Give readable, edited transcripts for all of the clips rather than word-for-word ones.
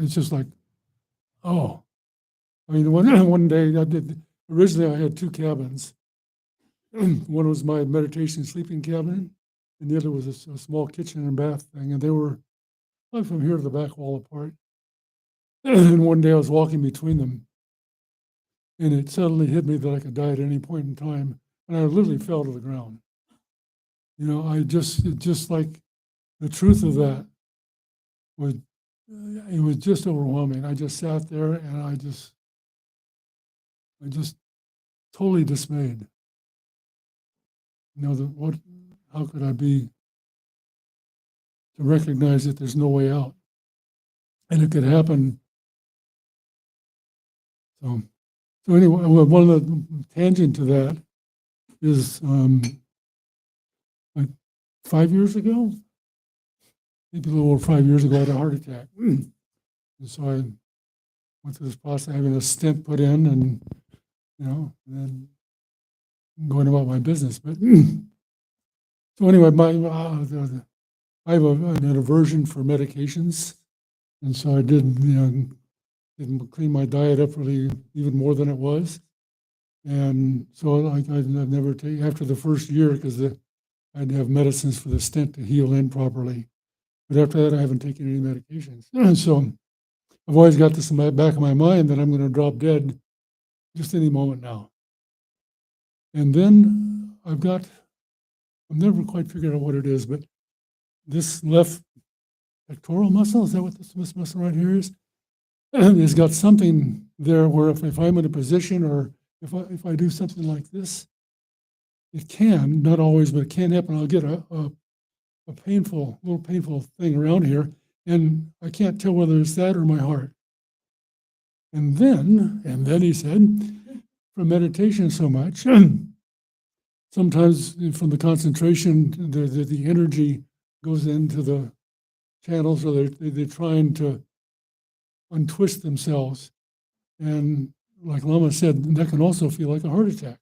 it's just like, oh. I mean, one day originally I had two cabins. One was my meditation sleeping cabin, and the other was a small kitchen and bath thing, and they were like from here to the back wall apart. And one day I was walking between them, and it suddenly hit me that I could die at any point in time, and I literally fell to the ground. You know, it just like the truth of that was, it was just overwhelming. I just sat there and I just totally dismayed. You know, how could I be to recognize that there's no way out? And it could happen. So anyway, one of the tangent to that is like 5 years ago, maybe a little over 5 years ago, I had a heart attack. And so I went through this process of having a stent put in, and and then going about my business. But so anyway, I have an aversion for medications, and so I didn't clean my diet up really even more than it was. And so I've never taken, after the first year, because I'd have medicines for the stent to heal in properly. But after that, I haven't taken any medications. So I've always got this in the back of my mind that I'm going to drop dead just any moment now. And then I've never quite figured out what it is, but this left pectoral muscle, is that what this muscle right here is? It's got something there where if I'm in a position, or if I do something like this, it can, not always, but it can happen. I'll get a little painful thing around here, and I can't tell whether it's that or my heart. And then he said, from meditation so much, sometimes from the concentration, the energy goes into the channels, or they're trying to untwist themselves. And like Lama said, that can also feel like a heart attack.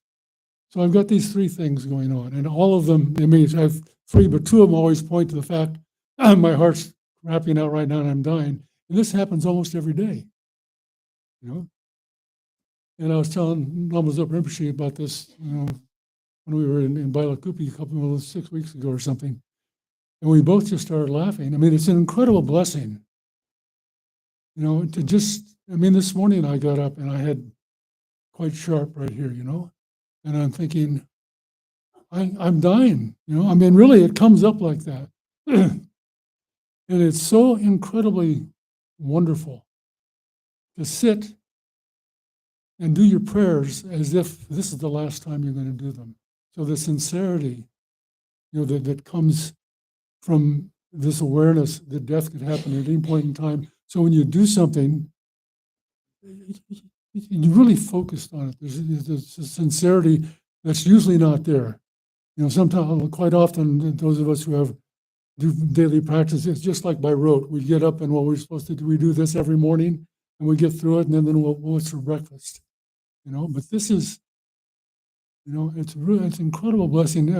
So I've got these three things going on, and all of them, I mean, I have three, but two of them always point to the fact my heart's crapping out right now and I'm dying. And this happens almost every day, And I was telling Lama Zopa Rinpoche about this, when we were in Bailakupi a couple of 6 weeks ago or something. And we both just started laughing. I mean, it's an incredible blessing, this morning I got up and I had quite sharp right here, and I'm thinking, I'm dying, I mean, really, it comes up like that. And it's so incredibly wonderful to sit and do your prayers as if this is the last time you're going to do them. So the sincerity, that comes from this awareness that death could happen at any point in time. So when you do something, you're really focused on it. There's a sincerity that's usually not there. Sometimes, quite often, those of us who do daily practice, it's just like by rote. We get up and what we're supposed to do, we do this every morning, and we get through it, and then what's for breakfast? But this is, it's an incredible blessing.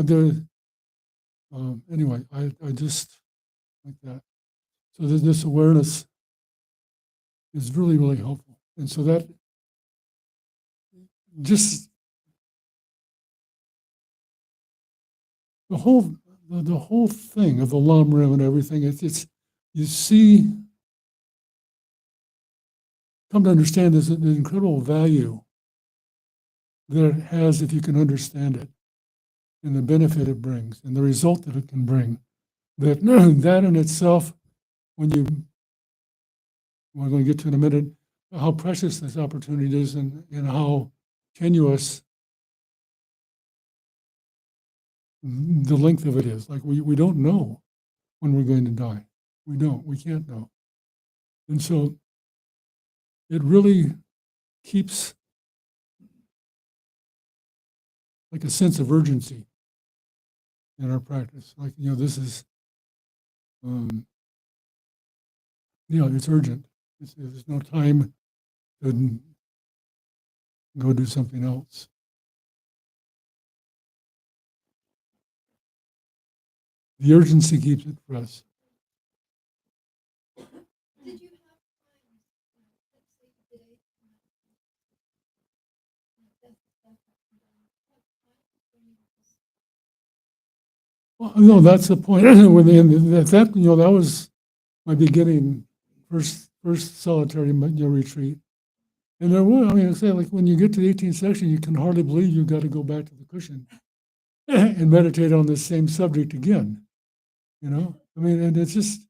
Anyway, I just like that. So this awareness is really, really helpful. And so that just the whole thing of the Lam Rim and everything, it's you see, come to understand this, the incredible value that it has if you can understand it, and the benefit it brings, and the result that it can bring. That in itself, we're going to get to in a minute, how precious this opportunity is, and how tenuous the length of it is. Like we don't know when we're going to die. We can't know. And so it really keeps like a sense of urgency in our practice. Like, this is, it's urgent. There's no time to go do something else. The urgency keeps it for us. Did you have time Well, no, that's the point. When that that was my beginning, first solitary retreat. And there were, I mean, I say, like when you get to the 18th section, you can hardly believe you've got to go back to the cushion and meditate on the same subject again. I mean, and it's just,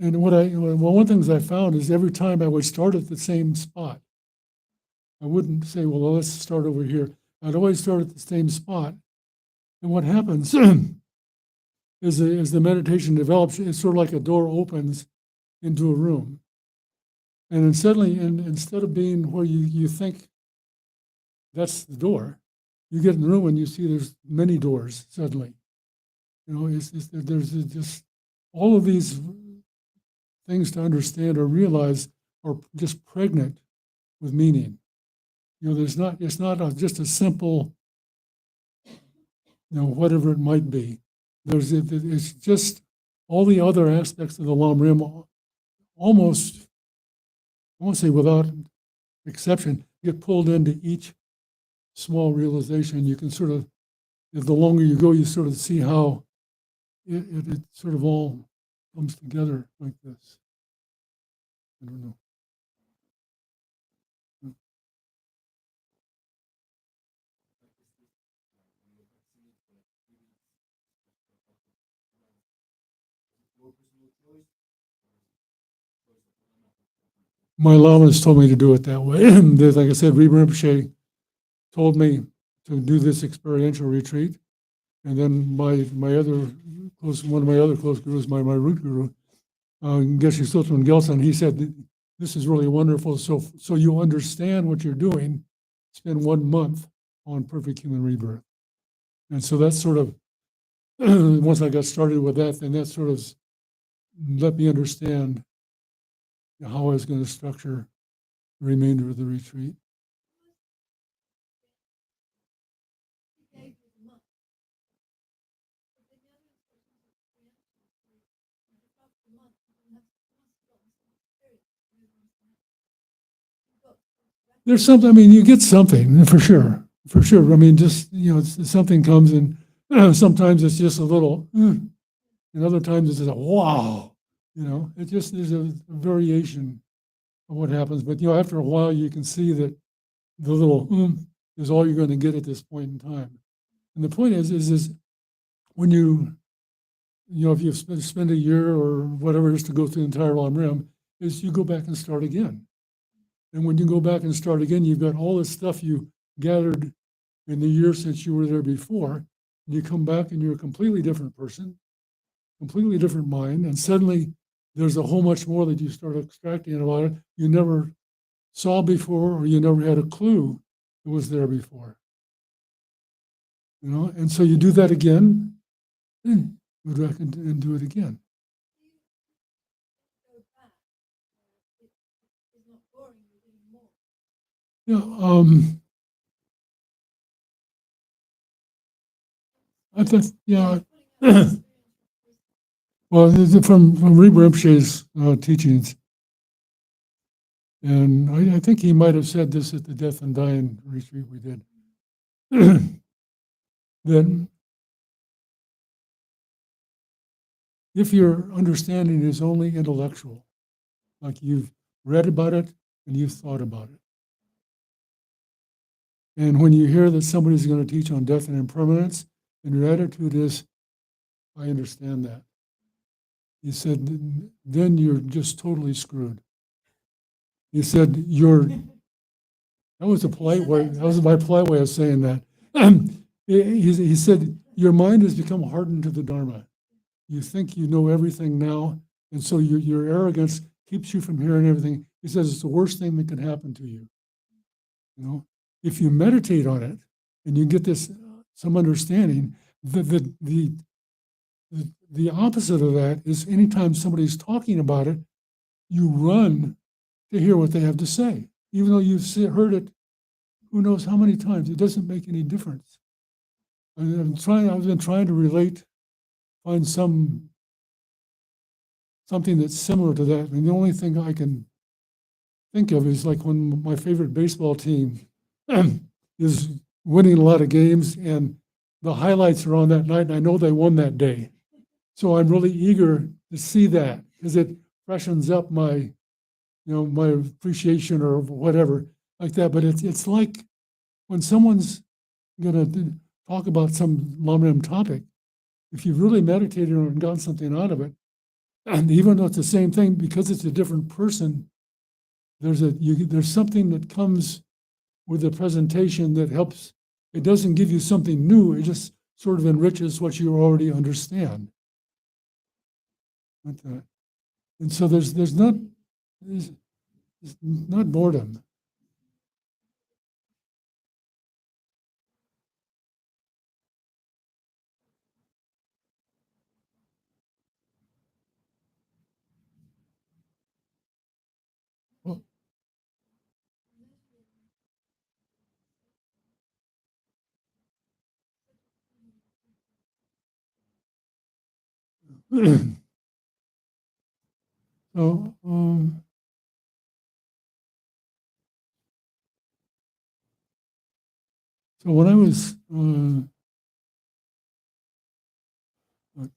and one of the things I found is every time I would start at the same spot. I wouldn't say, well, let's start over here. I'd always start at the same spot. And what happens is as the meditation develops, it's sort of like a door opens into a room. And then suddenly, instead of being where you think that's the door, you get in the room and you see there's many doors suddenly. There's just all of these things to understand or realize are just pregnant with meaning. It's not just a simple, whatever it might be. It's just all the other aspects of the Lam Rim, almost, I won't say without exception, get pulled into each small realization. You can sort of, the longer you go, you sort of see how it sort of all comes together like this. I don't know. My lamas told me to do it that way. Like I said, Rinpoche told me to do this experiential retreat. And then one of my other close gurus, my root guru, Geshe Tsultim Gyeltsen, he said, this is really wonderful. So you understand what you're doing, spend 1 month on perfect human rebirth. And so that's sort of, once I got started with that, then that sort of let me understand how I was going to structure the remainder of the retreat. There's something, I mean, you get something for sure. I mean, just, something comes and sometimes it's just a little, and other times it's just a wow. There's a variation of what happens. But, after a while, you can see that the little is all you're going to get at this point in time. And the point is when if you spend a year or whatever it is to go through the entire Lam Rim, is you go back and start again. And when you go back and start again, you've got all this stuff you gathered in the year since you were there before. And you come back and you're a completely different person, completely different mind, and suddenly there's a whole much more that you start extracting about it you never saw before, or you never had a clue it was there before. And so you do that again, and go back and do it again. Yeah, I think, yeah. Well, from Rinpoche's teachings, and I think he might have said this at the Death and Dying retreat we did, that if your understanding is only intellectual, like you've read about it and you've thought about it, and when you hear that somebody's going to teach on death and impermanence, and your attitude is, I understand that. He said, then you're just totally screwed. He said, that was a polite way, that was my polite way of saying that. He said, your mind has become hardened to the Dharma. You think you know everything now, and so your arrogance keeps you from hearing everything. He says it's the worst thing that can happen to you. If you meditate on it and you get some understanding, the opposite of that is anytime somebody's talking about it, you run to hear what they have to say, even though you've heard it who knows how many times. It doesn't make any difference. I've been trying to find something that's similar to that. And the only thing I can think of is like when my favorite baseball team is winning a lot of games, the highlights are on that night, and I know they won that day. So I'm really eager to see that because it freshens up my, my appreciation or whatever like that. But it's like when someone's going to talk about some Lama topic, if you've really meditated on it and gotten something out of it, and even though it's the same thing, because it's a different person, there's something that comes with the presentation that helps. It doesn't give you something new. It just sort of enriches what you already understand. And so there's not boredom. Well, so when I was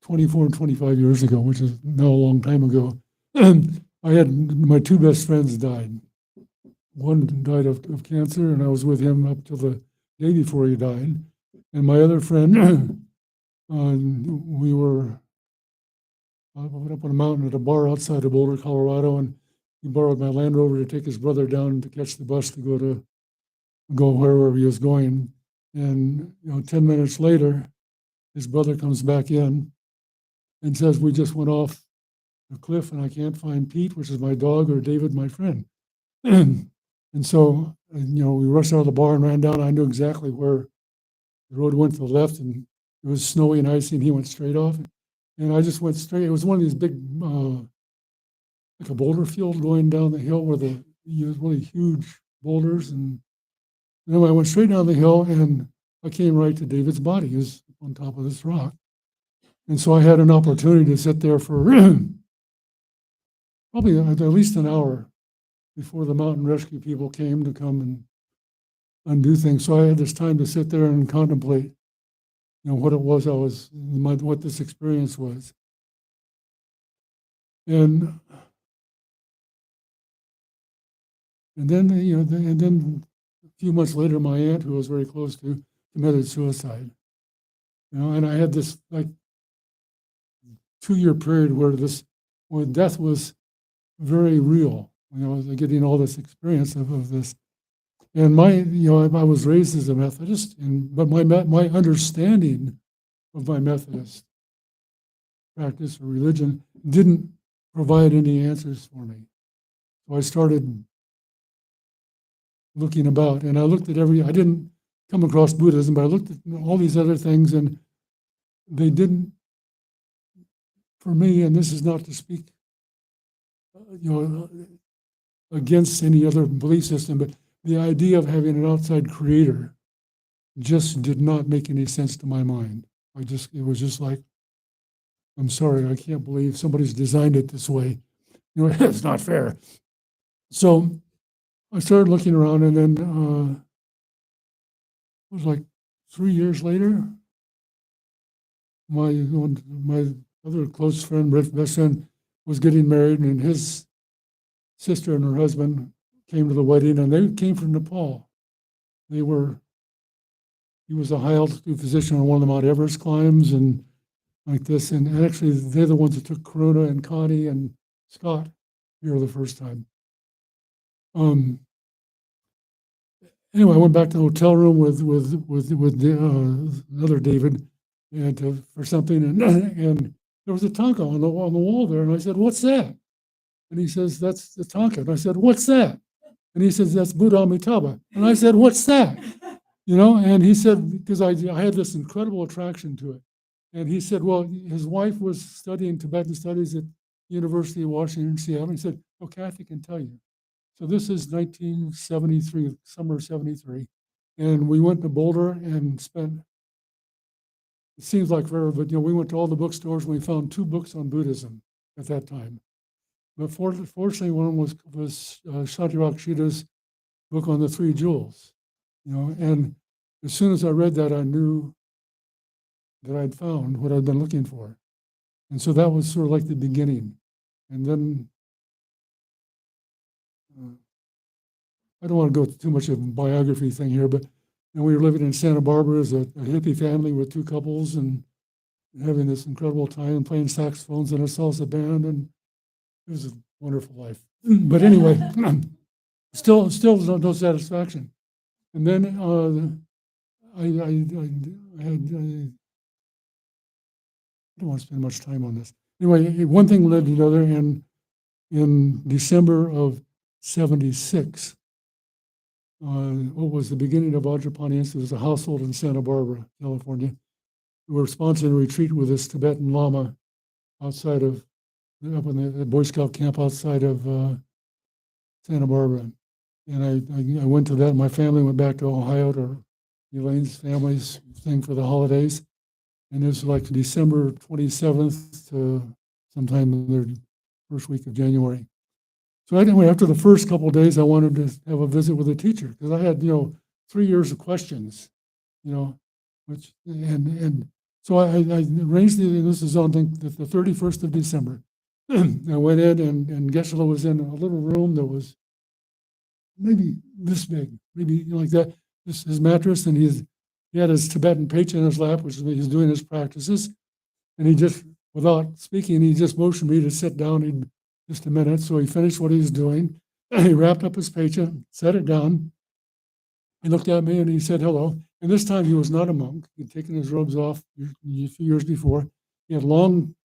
24 and 25 years ago, which is now a long time ago, I had my two best friends died. One died of cancer, and I was with him up till the day before he died. And my other friend, we were up on a mountain at a bar outside of Boulder, Colorado, and he borrowed my Land Rover to take his brother down to catch the bus to go wherever he was going. And 10 minutes later, his brother comes back in and says, "We just went off a cliff and I can't find Pete, which is my dog, or David, my friend." And so, we rushed out of the bar and ran down. I knew exactly where the road went to the left, and it was snowy and icy, and he went straight off. And I just went straight. It was one of these big, like a boulder field going down the hill where the really huge boulders. And anyway, I went straight down the hill, and I came right to David's body. He was on top of this rock. And so I had an opportunity to sit there for probably at least an hour before the mountain rescue people came to come and undo things. So I had this time to sit there and contemplate, what it was what this experience was. And then, and then a few months later, my aunt, who I was very close to, committed suicide. And I had this 2-year period where death was very real. I was getting all this experience of this. And I was raised as a Methodist, but my understanding of my Methodist practice or religion didn't provide any answers for me. So I started looking about, and I looked at I didn't come across Buddhism, but I looked at all these other things, and they didn't, for me, and this is not to speak, against any other belief system, but the idea of having an outside creator just did not make any sense to my mind. It was just like, I'm sorry, I can't believe somebody's designed it this way. It's not fair. So I started looking around, and then it was like 3 years later, my other close friend, best friend, was getting married, and his sister and her husband came to the wedding, and they came from Nepal. He was a high altitude physician on one of the Mount Everest climbs and like this. And actually, they're the ones that took Corona and Connie and Scott here the first time. Anyway, I went back to the hotel room with another David and for something, and there was a tanka on the wall there, and I said, "What's that?" And he says, "That's the tanka." And I said, "What's that?" And he says, "That's Buddha Amitabha." And I said, "What's that?" And he said, because I had this incredible attraction to it. And he said, well, his wife was studying Tibetan studies at University of Washington, Seattle. He said, "Oh, Kathy can tell you." So this is 1973, summer 73. And we went to Boulder and spent, it seems like forever, but we went to all the bookstores and we found 2 books on Buddhism at that time. But fortunately, one was Shanti book on the 3 jewels. And as soon as I read that, I knew that I'd found, what I'd been looking for. And so that was sort of like the beginning. And then, I don't want to go too much of a biography thing here, but and we were living in Santa Barbara as a hippie family with two couples and having this incredible time playing saxophones in a salsa band, and it was a wonderful life. But anyway, still no satisfaction. And then I don't want to spend much time on this. Anyway, one thing led to another, and in December of '76, what was the beginning of Vajrapāṇi, it was a household in Santa Barbara, California. We were sponsoring a retreat with this Tibetan Lama outside of, up in the Boy Scout camp outside of Santa Barbara. And I went to that. My family went back to Ohio to Elaine's family's thing for the holidays. And it was like December 27th to sometime in the first week of January. So anyway, after the first couple of days, I wanted to have a visit with a teacher because I had, 3 years of questions, which, and so I arranged this is on the 31st of December. I went in and Geshe was in a little room that was maybe this big, maybe like that, his mattress, and he had his Tibetan pacha in his lap, which is he's doing his practices. And he just, without speaking, he just motioned me to sit down in just a minute. So he finished what he was doing. He wrapped up his pacha, set it down. He looked at me and he said hello. And this time he was not a monk. He'd taken his robes off a few years before. He had long,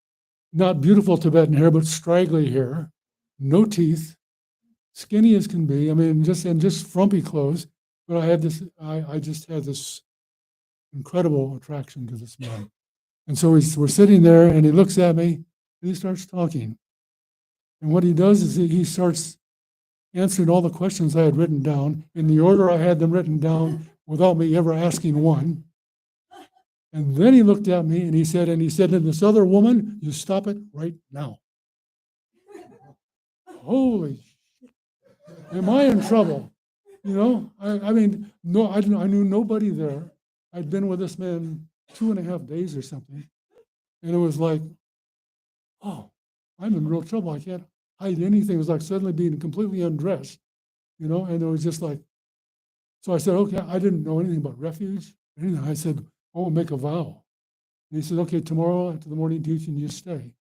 not beautiful Tibetan hair, but straggly hair, no teeth, skinny as can be. I mean, just frumpy clothes. But I just had this incredible attraction to this man. And so we're sitting there and he looks at me and he starts talking. And what he does is he starts answering all the questions I had written down in the order I had them written down without me ever asking one. And then he looked at me and he said, to this other woman, you stop it right now. Holy shit. Am I in trouble? I mean, no, I knew nobody there. I'd been with this man 2.5 days or something. And it was like, oh, I'm in real trouble. I can't hide anything. It was like suddenly being completely undressed, and it was just like, so I said, okay, I didn't know anything about refuge. Anything. I said, I want to make a vow. And he said, okay, tomorrow after the morning teaching, you stay.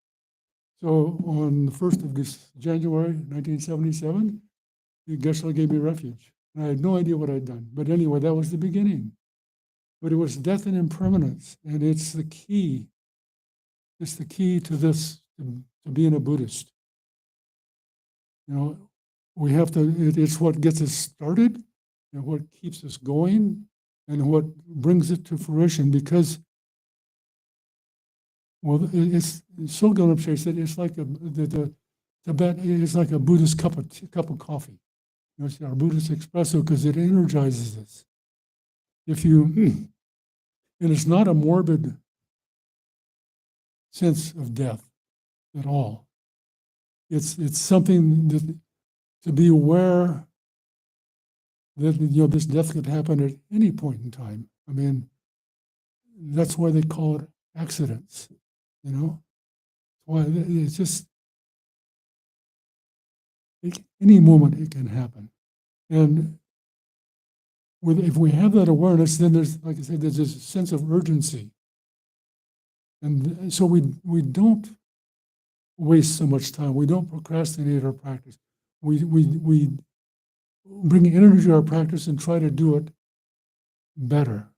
So on the 1st of January, 1977, Geshe gave me refuge. And I had no idea what I'd done. But anyway, that was the beginning. But it was death and impermanence. And it's the key. It's the key to this, to being a Buddhist. We have to, it's what gets us started and what keeps us going and what brings it to fruition because, well, it's Sogyal Rinpoche said it's like the Tibet, it's like a Buddhist cup of coffee. It's our Buddhist espresso because it energizes us. And it's not a morbid sense of death at all. It's something that to be aware that this death could happen at any point in time. I mean, that's why they call it accidents. Why it's just any moment it can happen, and if we have that awareness, then there's, like I said, there's this sense of urgency, and so we don't waste so much time. We don't procrastinate our practice. We bring energy to our practice and try to do it better.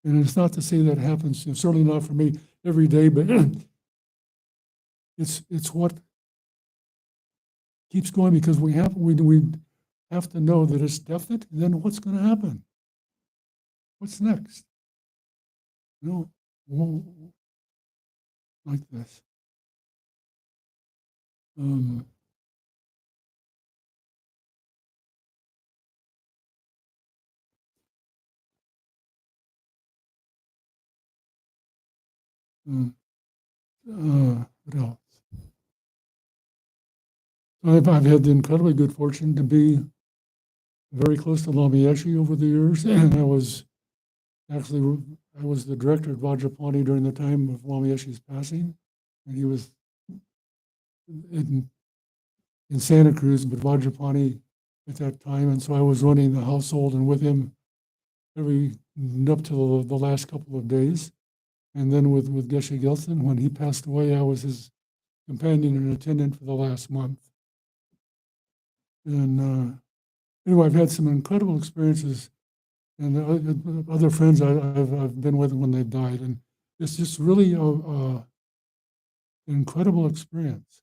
And it's not to say that happens, certainly not for me every day, but it's what keeps going because we have to know that it's definite. And then what's going to happen? What's next? Like this. What else? I've had the incredibly good fortune to be very close to Lama Yeshe over the years, and I was actually I was the director at Vajrapani during the time of Lama Yeshe's passing, and he was in Santa Cruz, but Vajrapani at that time, and so I was running the household and with him up to the last couple of days. And then with Geshe Gyeltsen, when he passed away, I was his companion and attendant for the last month. And anyway, I've had some incredible experiences, and other friends I've been with when they've died, and it's just really an incredible experience,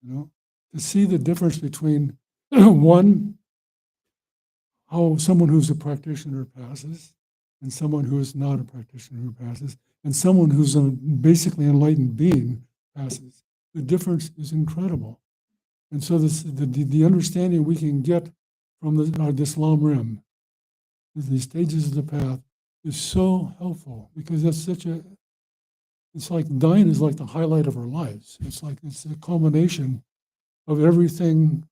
to see the difference between one, how someone who's a practitioner passes, and someone who is not a practitioner who passes, and someone who's a basically enlightened being passes. The difference is incredible. And so the understanding we can get from this Lam Rim, these stages of the path, is so helpful, because that's it's like dying is like the highlight of our lives. It's a culmination of everything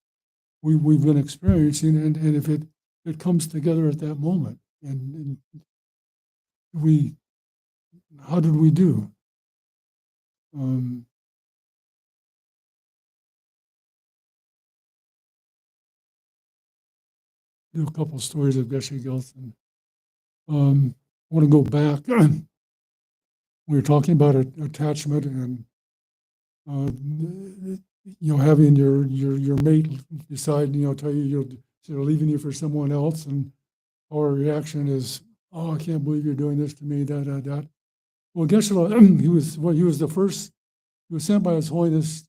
we've been experiencing, and if it comes together at that moment. And how did we do? Do a couple of stories of Geshe Gyeltsen. I want to go back. We were talking about attachment and having your mate decide, tell you they're leaving you for someone else, and our reaction is, "Oh, I can't believe you're doing this to me." That. Well, Geshe, he was the first. He was sent by His Holiness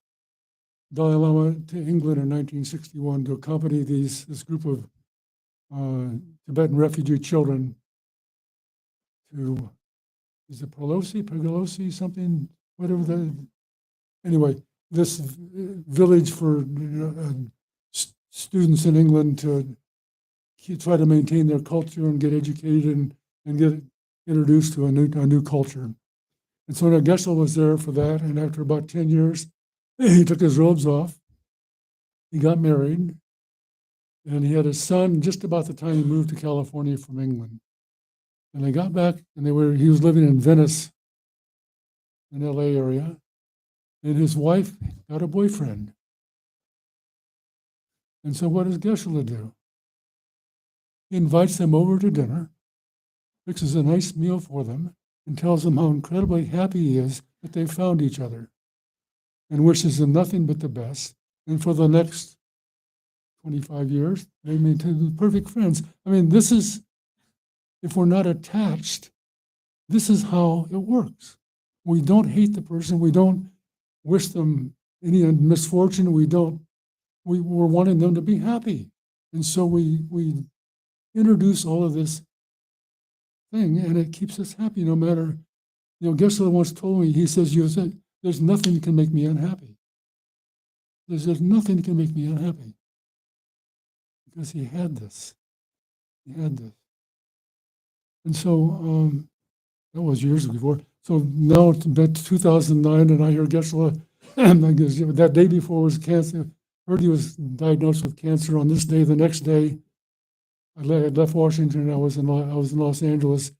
Dalai Lama to England in 1961 to accompany this group of Tibetan refugee children to, is it Pagolosi, something, whatever anyway, this village for students in England to try to maintain their culture and get educated and get introduced to a new culture. And so Geshe was there for that, and after about 10 years, he took his robes off, he got married, and he had a son just about the time he moved to California from England. And they got back, and he was living in Venice, in the LA area, and his wife got a boyfriend. And so what does Geshe do? He invites them over to dinner, fixes a nice meal for them, and tells them how incredibly happy he is that they found each other, and wishes them nothing but the best. And for the next 25 years, they maintain perfect friends. I mean, this is, if we're not attached, this is how it works. We don't hate the person. We don't wish them any misfortune. We're wanting them to be happy. And so we introduce all of this thing, and it keeps us happy no matter, Geshe once told me, he says, there's nothing that can make me unhappy. There's nothing that can make me unhappy. Because he had this. And so that was years before. So now it's about 2009, and I hear Geshe, that day before was cancer. Heard he was diagnosed with cancer on this day. The next day, I left Washington. I was in Los Angeles.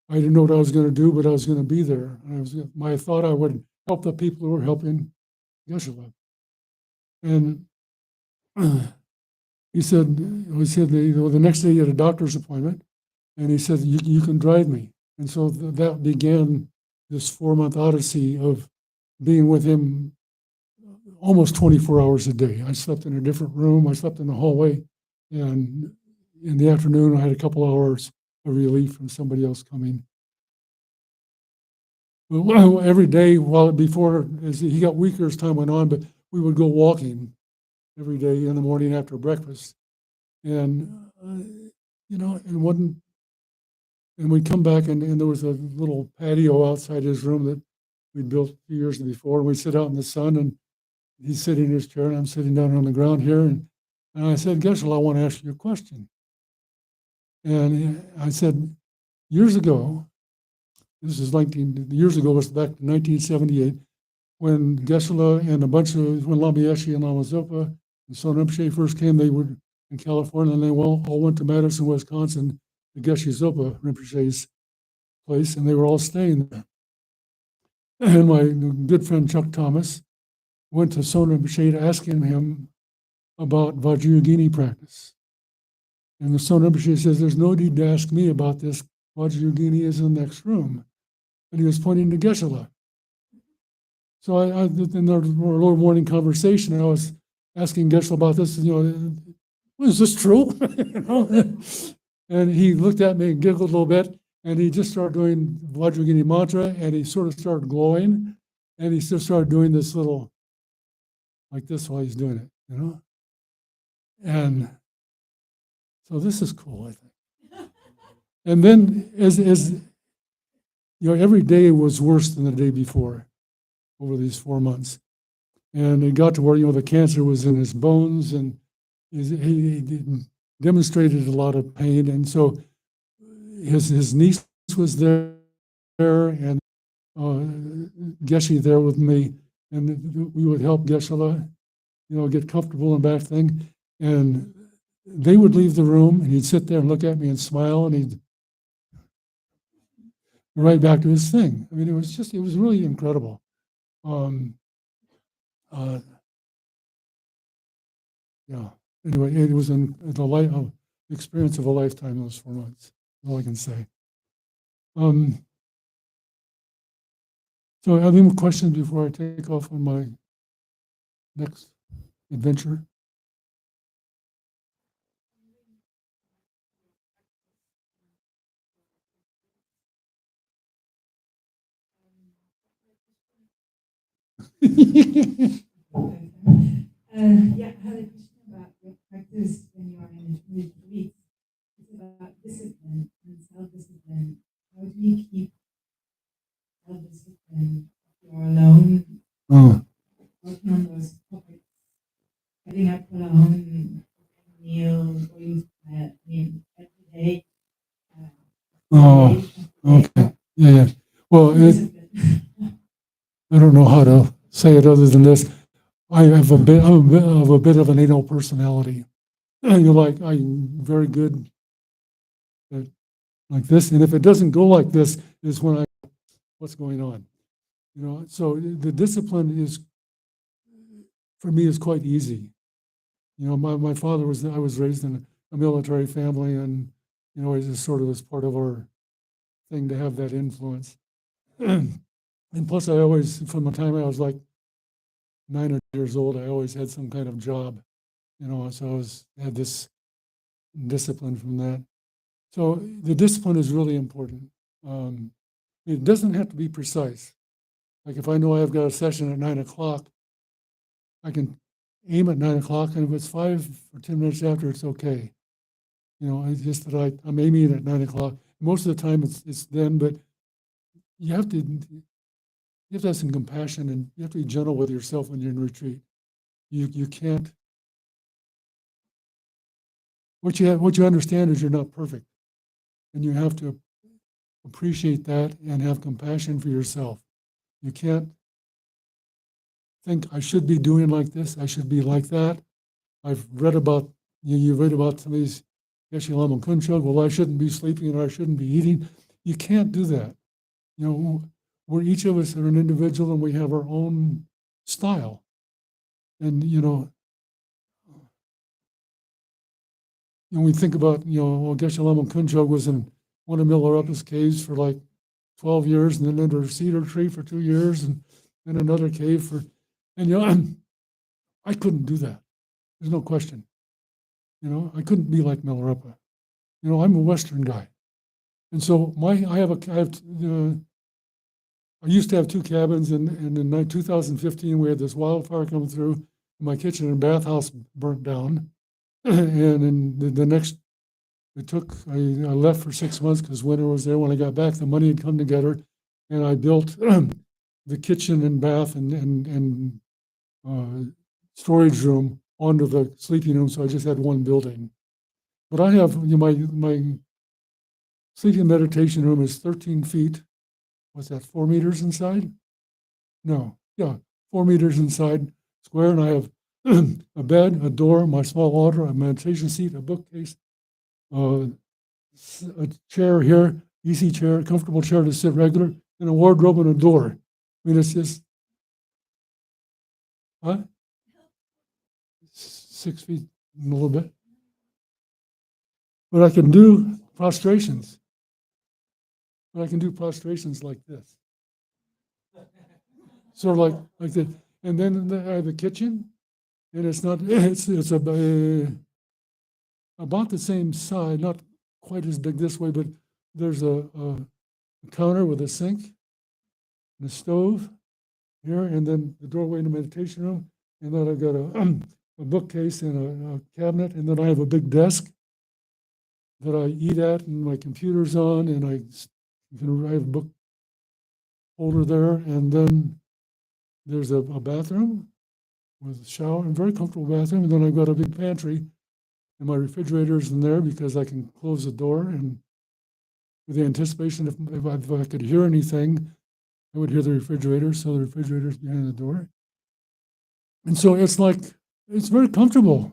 I didn't know what I was going to do, but I was going to be there. I thought I would help the people who were helping Geshe. And he said the next day he had a doctor's appointment, and he said, you can drive me. And so that began this 4-month odyssey of being with him almost 24 hours a day. I slept in a different room. I slept in the hallway, and in the afternoon I had a couple hours of relief from somebody else coming. Well, every day, as he got weaker as time went on, but we would go walking every day in the morning after breakfast, and and we'd come back, and there was a little patio outside his room that we'd built a few years before, and we'd sit out in the sun, and he's sitting in his chair, and I'm sitting down on the ground here, and I said, Geshe, I want to ask you a question. And I said, years ago, this is 19 years ago, it was back in 1978, when Geshe and when Lama Yeshe and Lama Zopa and Tsultim Rinpoche first came, they were in California, and they all went to Madison, Wisconsin, to Geshe Zopa Rinpoche's place, and they were all staying there. And my good friend Chuck Thomas went to Tsultim Gyeltsen asking him about Vajrayogini practice. And the Tsultim Gyeltsen says, there's no need to ask me about this. Vajrayogini is in the next room. And he was pointing to Geshe. So in our early morning conversation, I was asking Geshe about this, is this true? And he looked at me and giggled a little bit, and he just started doing Vajrayogini mantra, and he sort of started glowing, and he just started doing this little, like this while he's doing it, And so this is cool, I think. And then as every day was worse than the day before over these 4 months. And it got to where, the cancer was in his bones, and he demonstrated a lot of pain. And so his niece was there, and Geshe there with me, and we would help Geshe, get comfortable and back thing. And they would leave the room, and he'd sit there and look at me and smile, and he'd right back to his thing. I mean, it was really incredible. Yeah. Anyway, it was the experience of a lifetime. Those 4 months. All I can say. So, have any more questions before I take off on my next adventure? Yeah, I had a question about your practice when you are in retreat. It's about discipline and self-discipline. How do you keep self-discipline if you're alone, working on those topics, getting up alone, meals, going to bed, every day? Okay. Yeah. Well, I don't know how to say it other than this. I have a bit of an anal personality. I'm very good at like this, and if it doesn't go like this, is when what's going on, So the discipline for me is quite easy. My father I was raised in a military family, and it just sort of was part of our thing to have that influence. And plus, I always, from the time I was like 9 years old, I always had some kind of job, so I had this discipline from that. So the discipline is really important. It doesn't have to be precise. Like if I know I've got a session at 9 o'clock, I can aim at 9 o'clock, and if it's 5 or 10 minutes after, it's okay. It's just that I'm aiming at 9 o'clock. Most of the time it's then, but you have to have some compassion, and you have to be gentle with yourself when you're in retreat. You can't. What you understand is you're not perfect, and you have to appreciate that and have compassion for yourself. You can't think I should be doing like this, I should be like that. I've read about you read about some of these Geshe Lama Kunchog. Well, I shouldn't be sleeping, or I shouldn't be eating. You can't do that. We're each of us are an individual, and we have our own style. And we think about Geshe Lama Kunchog was in one of Milarepa's caves for like 12 years, and then under a cedar tree for 2 years, and then another cave and I couldn't do that. There's no question. I couldn't be like Milarepa. I'm a Western guy, and so I used to have 2 cabins, and in 2015 we had this wildfire come through, and my kitchen and bathhouse burnt down, and in the next. I left for 6 months because winter was there. When I got back, the money had come together, and I built the kitchen and bath and storage room onto the sleeping room, so I just had one building. But I have my sleeping meditation room is 13 feet. What's that? 4 meters inside? No, yeah, 4 meters inside square, and I have a bed, a door, my small altar, a meditation seat, a bookcase. A chair here, easy chair, comfortable chair to sit regular, and a wardrobe and a door. I mean, it's just, huh? 6 feet and a little bit. But I can do prostrations. But I can do prostrations like this. Sort of like that. And then I have a kitchen, and it's not, it's about the same size, not quite as big this way, but there's a counter with a sink and a stove here, and then the doorway in the meditation room, and then I've got a bookcase and a cabinet, and then I have a big desk that I eat at, and my computer's on, and I have a book holder there, and then there's a bathroom with a shower, and very comfortable bathroom, and then I've got a big pantry, and my refrigerator's in there because I can close the door, and with the anticipation if I could hear anything, I would hear the refrigerator, so the refrigerator's behind the door. And so it's like, it's very comfortable,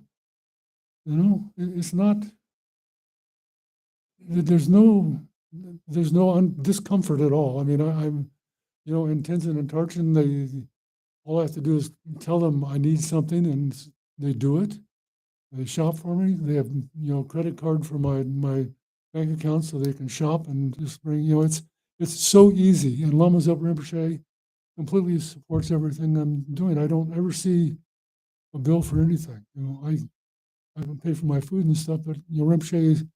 you know, it's not, there's no discomfort at all. I mean, I'm, you know, in Tenzin and Tarchin, all I have to do is tell them I need something, and they do it. They shop for me. They have, you know, credit card for my bank account, so they can shop and just bring, you know, it's so easy. And Lama Zopa Rinpoche completely supports everything I'm doing. I don't ever see a bill for anything. You know, I can pay for my food and stuff, but, you know, Rinpoche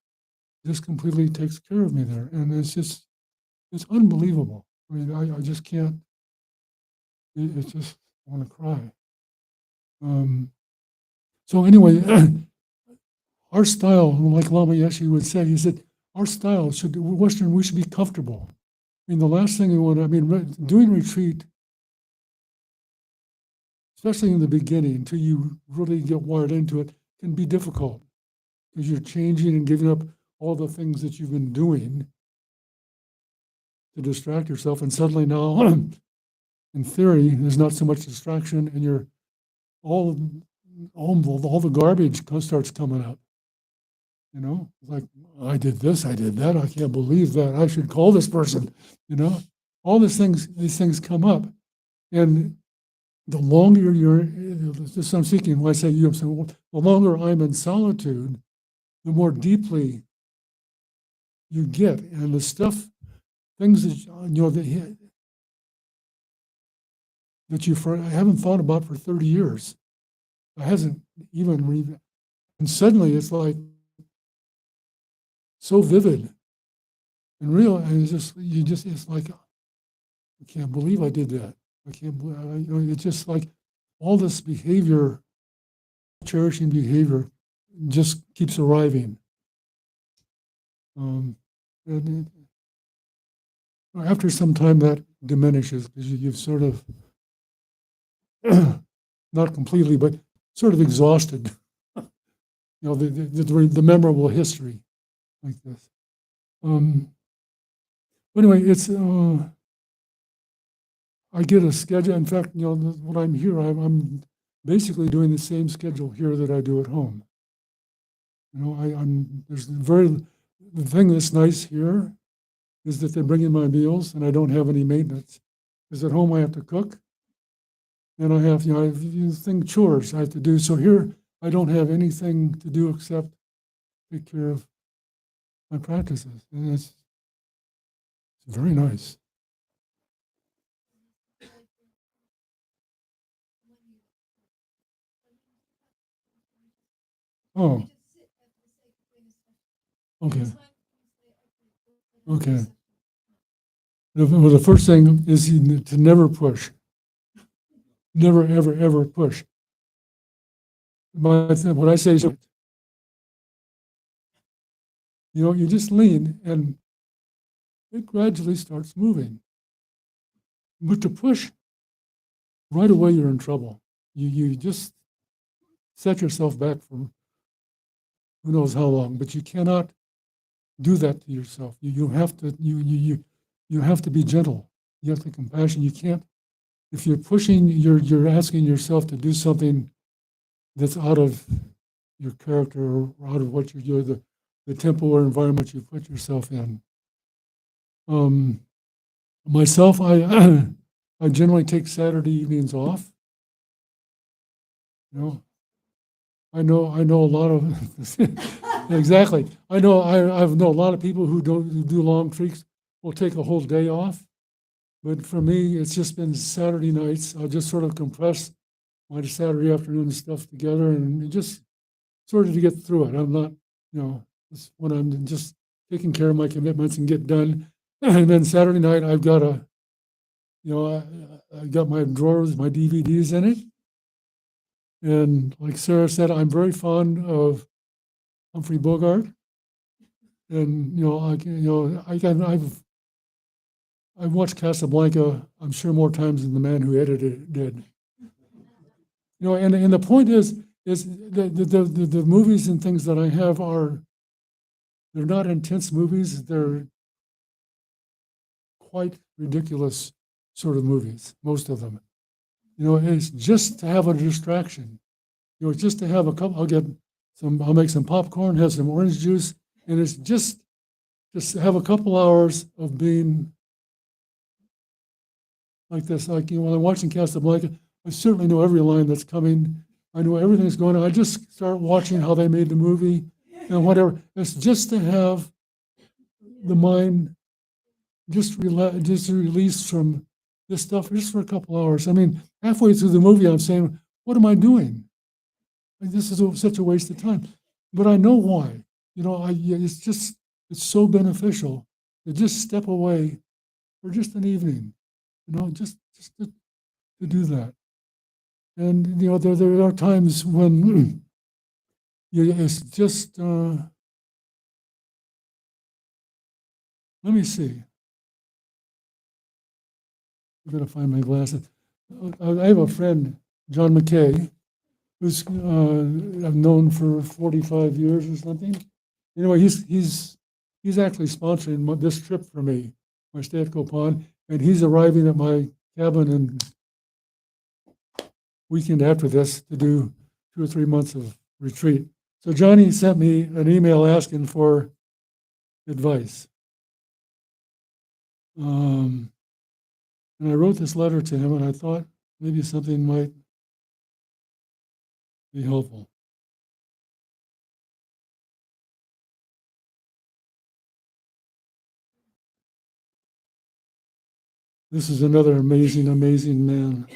just completely takes care of me there. And it's unbelievable. I mean, I just can't, it's just, I want to cry. So anyway, our style, like Lama Yeshe would say, he said, our style we should be comfortable. I mean, the last thing we want to, I mean, doing retreat, especially in the beginning, until you really get wired into it, can be difficult because you're changing and giving up all the things that you've been doing to distract yourself. And suddenly now, in theory, there's not so much distraction, and you're all the garbage starts coming up. You know, like, I did this, I did that, I can't believe that, I should call this person, you know, all these things come up. And the longer this I'm speaking, when I say you, I'm saying, well, the longer I'm in solitude, the more deeply you get. And the things that, you know, that I haven't thought about for 30 years. I hasn't even, and suddenly it's like, so vivid and real, and it's like, I can't believe I did that. I can't believe, you know, it's just like all this behavior, cherishing behavior, just keeps arriving. And after some time, that diminishes because you've sort of, not completely, but sort of exhausted, you know, the memorable history. Like this. Anyway, it's I get a schedule. In fact, you know, when I'm here, I'm basically doing the same schedule here that I do at home. You know, the thing that's nice here is that they bring in my meals, and I don't have any maintenance. Because at home I have to cook, and I have, you know, chores I have to do. So here I don't have anything to do except take care of my practices, and it's very nice. Oh, okay. Okay. Well, the first thing is to never push. Never, ever, ever push. But what I say is, you know, you just lean and it gradually starts moving. But to push, right away you're in trouble. You just set yourself back for who knows how long, but you cannot do that to yourself. You have to be gentle. You have to be compassionate. You can't, if you're pushing, you're asking yourself to do something that's out of your character or out of what you're the tempo or environment you put yourself in. Myself, I generally take Saturday evenings off. You know, I know a lot of exactly. I know a lot of people who do long treks will take a whole day off. But for me, it's just been Saturday nights. I'll just sort of compress my Saturday afternoon stuff together and just sort of to get through it. I'm not, when I'm just taking care of my commitments and get done. And then Saturday night, I've got I've got my drawers, my DVDs in it. And like Sarah said, I'm very fond of Humphrey Bogart. And, I've watched Casablanca, I'm sure more times than the man who edited it did. And the point is the movies and things that I have they're not intense movies. They're quite ridiculous sort of movies, most of them. It's just to have a distraction. Just to have a couple, I'll make some popcorn, have some orange juice, and it's just have a couple hours of being like this. Like, when I'm watching Casablanca, I certainly know every line that's coming. I know everything that's going on. I just start watching how they made the movie and whatever. It's just to have the mind just release from this stuff just for a couple hours. I mean, halfway through the movie, I'm saying, what am I doing? Like, this is such a waste of time. But I know why. It's so beneficial to just step away for just an evening, just to do that. And, there are times when it's just, let me see. I'm going to find my glasses. I have a friend, John McKay, who's I've known for 45 years or something. Anyway, he's actually sponsoring this trip for me, my stay at Kopan, and he's arriving at my cabin in weekend after this to do 2 or 3 months of retreat. So Johnny sent me an email asking for advice. And I wrote this letter to him, and I thought maybe something might be helpful. This is another amazing, amazing man.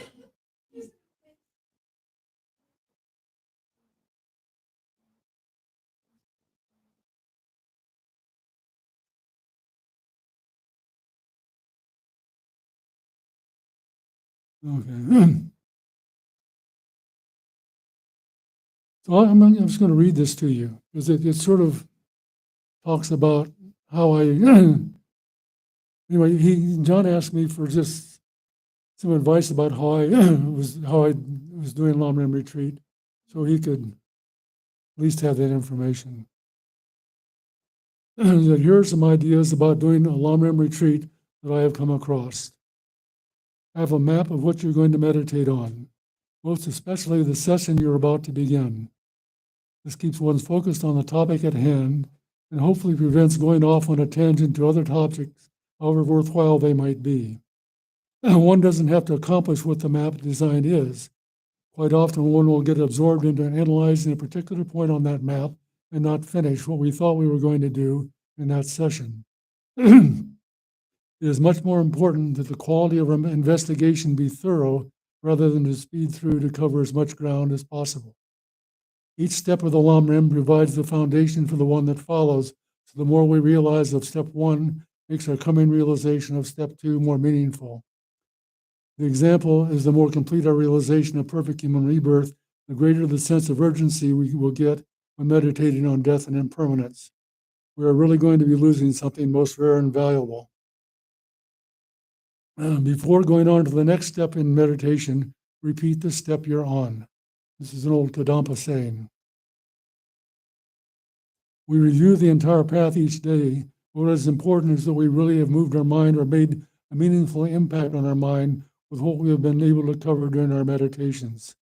Okay. So I'm just going to read this to you because it sort of talks about how I. Anyway, John asked me for just some advice about how I was doing Lam retreat, so he could at least have that information. That here are some ideas about doing a Lam retreat that I have come across. I have a map of what you're going to meditate on, most especially the session you're about to begin. This keeps one focused on the topic at hand and hopefully prevents going off on a tangent to other topics, however worthwhile they might be. One doesn't have to accomplish what the map design is. Quite often one will get absorbed into analyzing a particular point on that map and not finish what we thought we were going to do in that session. It is much more important that the quality of our investigation be thorough rather than to speed through to cover as much ground as possible. Each step of the Lam Rim provides the foundation for the one that follows, so the more we realize of step 1 makes our coming realization of step 2 more meaningful. The example is the more complete our realization of perfect human rebirth, the greater the sense of urgency we will get when meditating on death and impermanence. We are really going to be losing something most rare and valuable. Before going on to the next step in meditation, repeat the step you're on. This is an old Kadampa saying. We review the entire path each day. What is important is that we really have moved our mind or made a meaningful impact on our mind with what we have been able to cover during our meditations.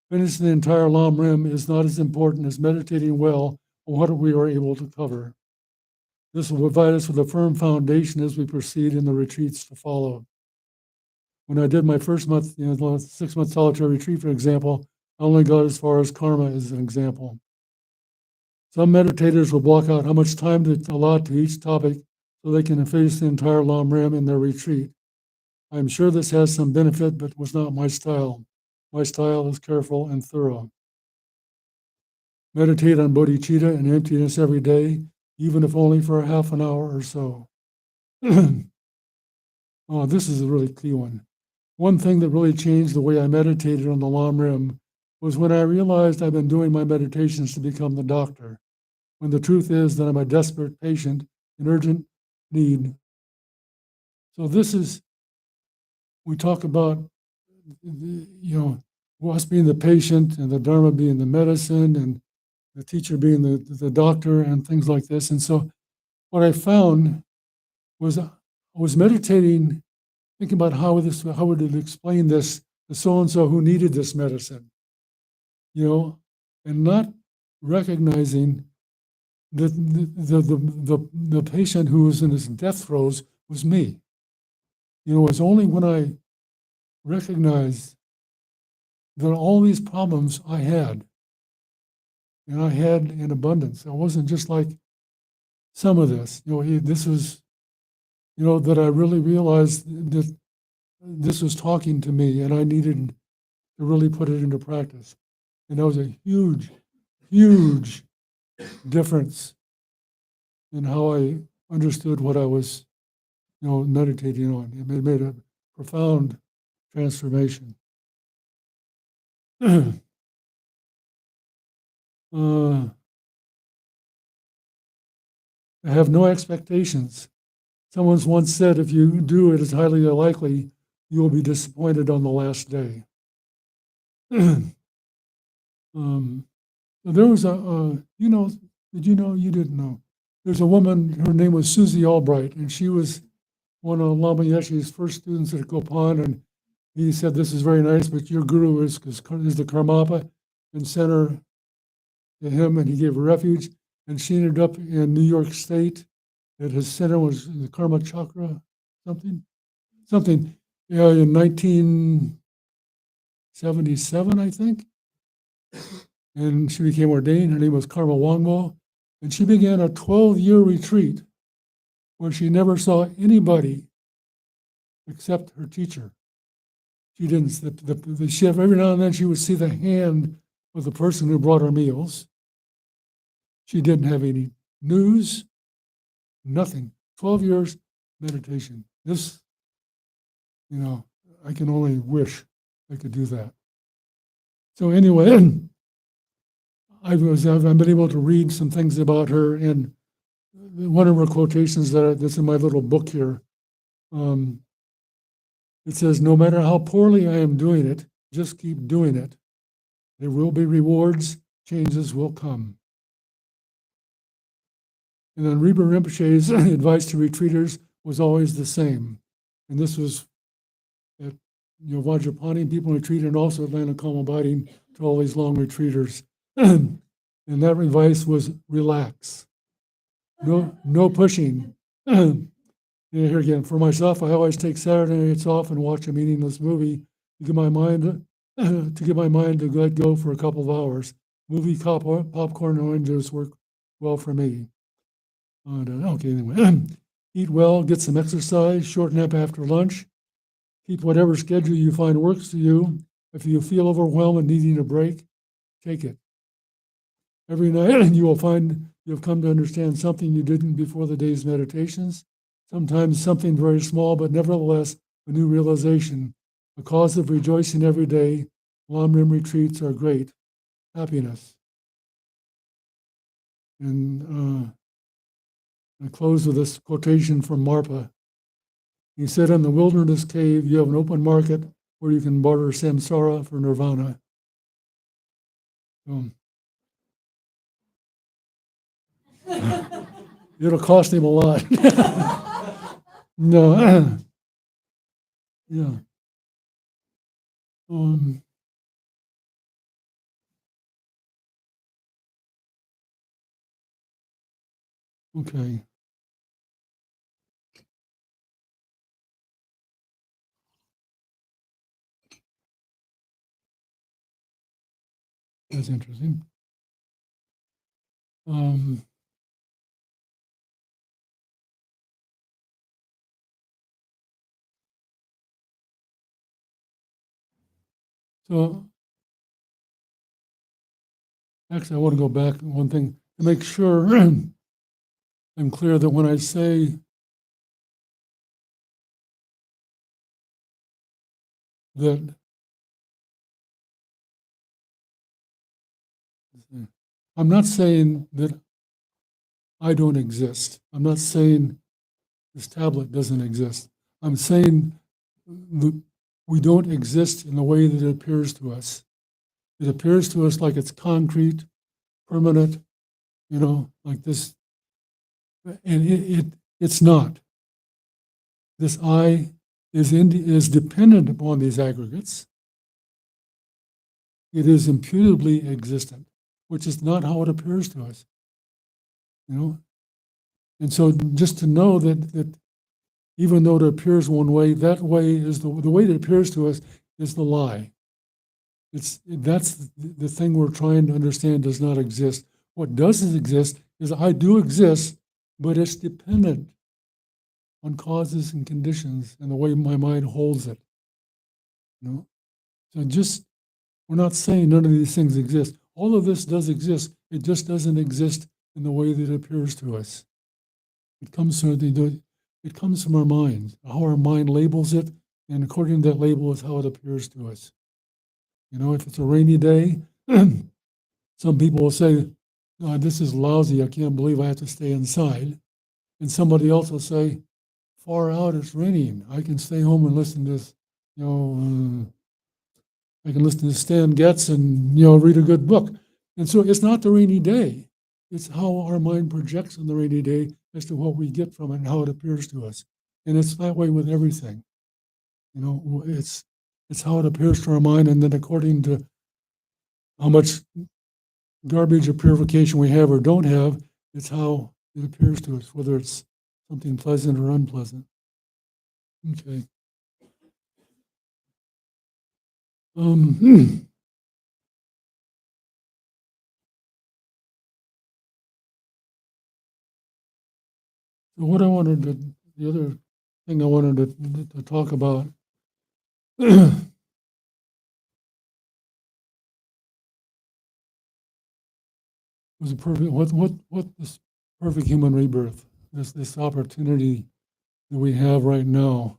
Finishing the entire Lam Rim is not as important as meditating well on what we are able to cover. This will provide us with a firm foundation as we proceed in the retreats to follow. When I did my first month, 6-month solitary retreat, for example, I only got as far as karma as an example. Some meditators will block out how much time to allot to each topic so they can face the entire Lam Ram in their retreat. I'm sure this has some benefit, but was not my style. My style is careful and thorough. Meditate on bodhicitta and emptiness every day, even if only for a half an hour or so. Oh, this is a really key one. One thing that really changed the way I meditated on the Lam Rim was when I realized I've been doing my meditations to become the doctor, when the truth is that I'm a desperate patient in urgent need. So this is, we talk about, us being the patient and the Dharma being the medicine and the teacher being the doctor and things like this. And so what I found was I was meditating, thinking about how would it explain this to so-and-so who needed this medicine, and not recognizing that the patient who was in his death throes was me. It was only when I recognized that all these problems I had, and I had in abundance. It wasn't just like some of this. This was, that I really realized that this was talking to me, and I needed to really put it into practice. And that was a huge, huge difference in how I understood what I was, meditating on. It made a profound transformation. I have no expectations. Someone's once said, if you do it, it's highly likely you will be disappointed on the last day. There was did you know? You didn't know. There's a woman, her name was Susie Albright, and she was one of Lama Yeshe's first students at Kopan, and he said, this is very nice, but your guru is the Karmapa, and sent her to him, and he gave her refuge, and she ended up in New York State. That his center was the Karma Chakra, something, in 1977, I think. And she became ordained. Her name was Karma Wangmo, and she began a 12-year retreat where she never saw anybody except her teacher. She didn't. Every now and then she would see the hand of the person who brought her meals. She didn't have any news. Nothing. 12 years meditation. This, I can only wish I could do that. So anyway, I've been able to read some things about her, and one of her quotations that's in my little book here. It says, "No matter how poorly I am doing it, just keep doing it. There will be rewards. Changes will come." And then Rinpoche Rinpoche's advice to retreaters was always the same. And this was at Vajrapani, people retreat, and also at Lanakama abiding to all these long retreaters. And that advice was relax. No pushing. Here again, for myself, I always take Saturday nights off and watch a meaningless movie to get my mind to let go for a couple of hours. Movie, popcorn, and orange juice work well for me. Okay, anyway, eat well, get some exercise, short nap after lunch. Keep whatever schedule you find works for you. If you feel overwhelmed and needing a break, take it. Every night you will find you've come to understand something you didn't before the day's meditations. Sometimes something very small, but nevertheless a new realization. A cause of rejoicing every day. Lam Rim retreats are great. Happiness. And I close with this quotation from Marpa. He said, in the wilderness cave, you have an open market where you can barter samsara for nirvana. It'll cost him a lot. No. Yeah. Okay. That's interesting. So, actually, I want to go back one thing to make sure I'm clear that when I say that I'm not saying that I don't exist. I'm not saying this tablet doesn't exist. I'm saying that we don't exist in the way that it appears to us. It appears to us like it's concrete, permanent, like this, and it's not. This I is dependent upon these aggregates. It is imputably existent, which is not how it appears to us. And so just to know that even though it appears one way, that way is the way it appears to us is the lie. That's the thing we're trying to understand does not exist. What does exist is I do exist, but it's dependent on causes and conditions and the way my mind holds it. So we're not saying none of these things exist. All of this does exist. It just doesn't exist in the way that it appears to us. It comes from our mind, how our mind labels it, and according to that label is how it appears to us. If it's a rainy day, some people will say, "Oh, this is lousy. I can't believe I have to stay inside." And somebody else will say, "Far out, it's raining. I can stay home and listen to this, I can listen to Stan Getz and, read a good book." And so it's not the rainy day. It's how our mind projects on the rainy day as to what we get from it and how it appears to us. And it's that way with everything. It's how it appears to our mind, and then according to how much garbage or purification we have or don't have, it's how it appears to us, whether it's something pleasant or unpleasant. Okay. So what the other thing I wanted to talk about was what this perfect human rebirth, this opportunity that we have right now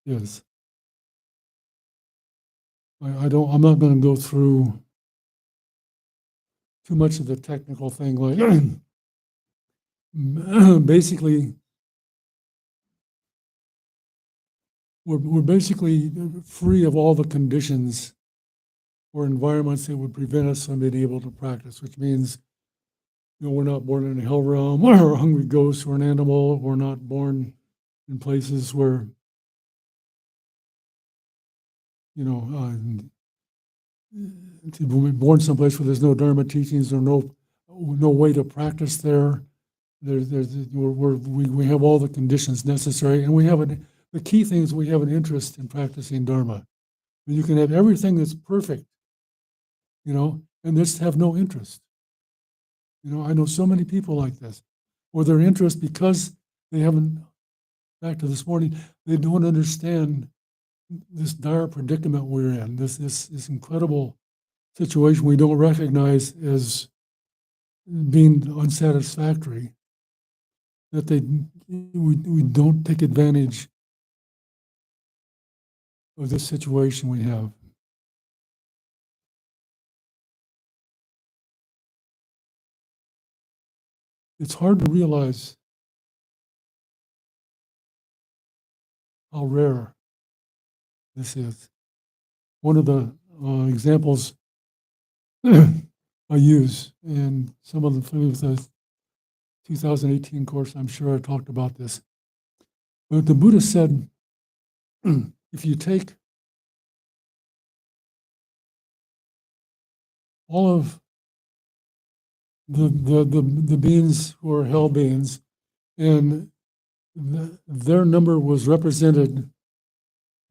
is. I'm not going to go through too much of the technical thing. Like basically, we're basically free of all the conditions or environments that would prevent us from being able to practice, which means, we're not born in a hell realm or a hungry ghost or an animal. We're not born in places where, to be born someplace where there's no Dharma teachings or no way to practice there. We have all the conditions necessary, and we have the key thing is we have an interest in practicing Dharma. You can have everything that's perfect, and just have no interest. I know so many people like this, or their interest because they haven't, back to this morning, they don't understand this dire predicament we're in, this incredible situation we don't recognize as being unsatisfactory, that we don't take advantage of this situation we have. It's hard to realize how rare this is. One of the examples I use, and some of the 2018 course, I'm sure I talked about this. But the Buddha said, if you take all of the beings who are hell beings, and their number was represented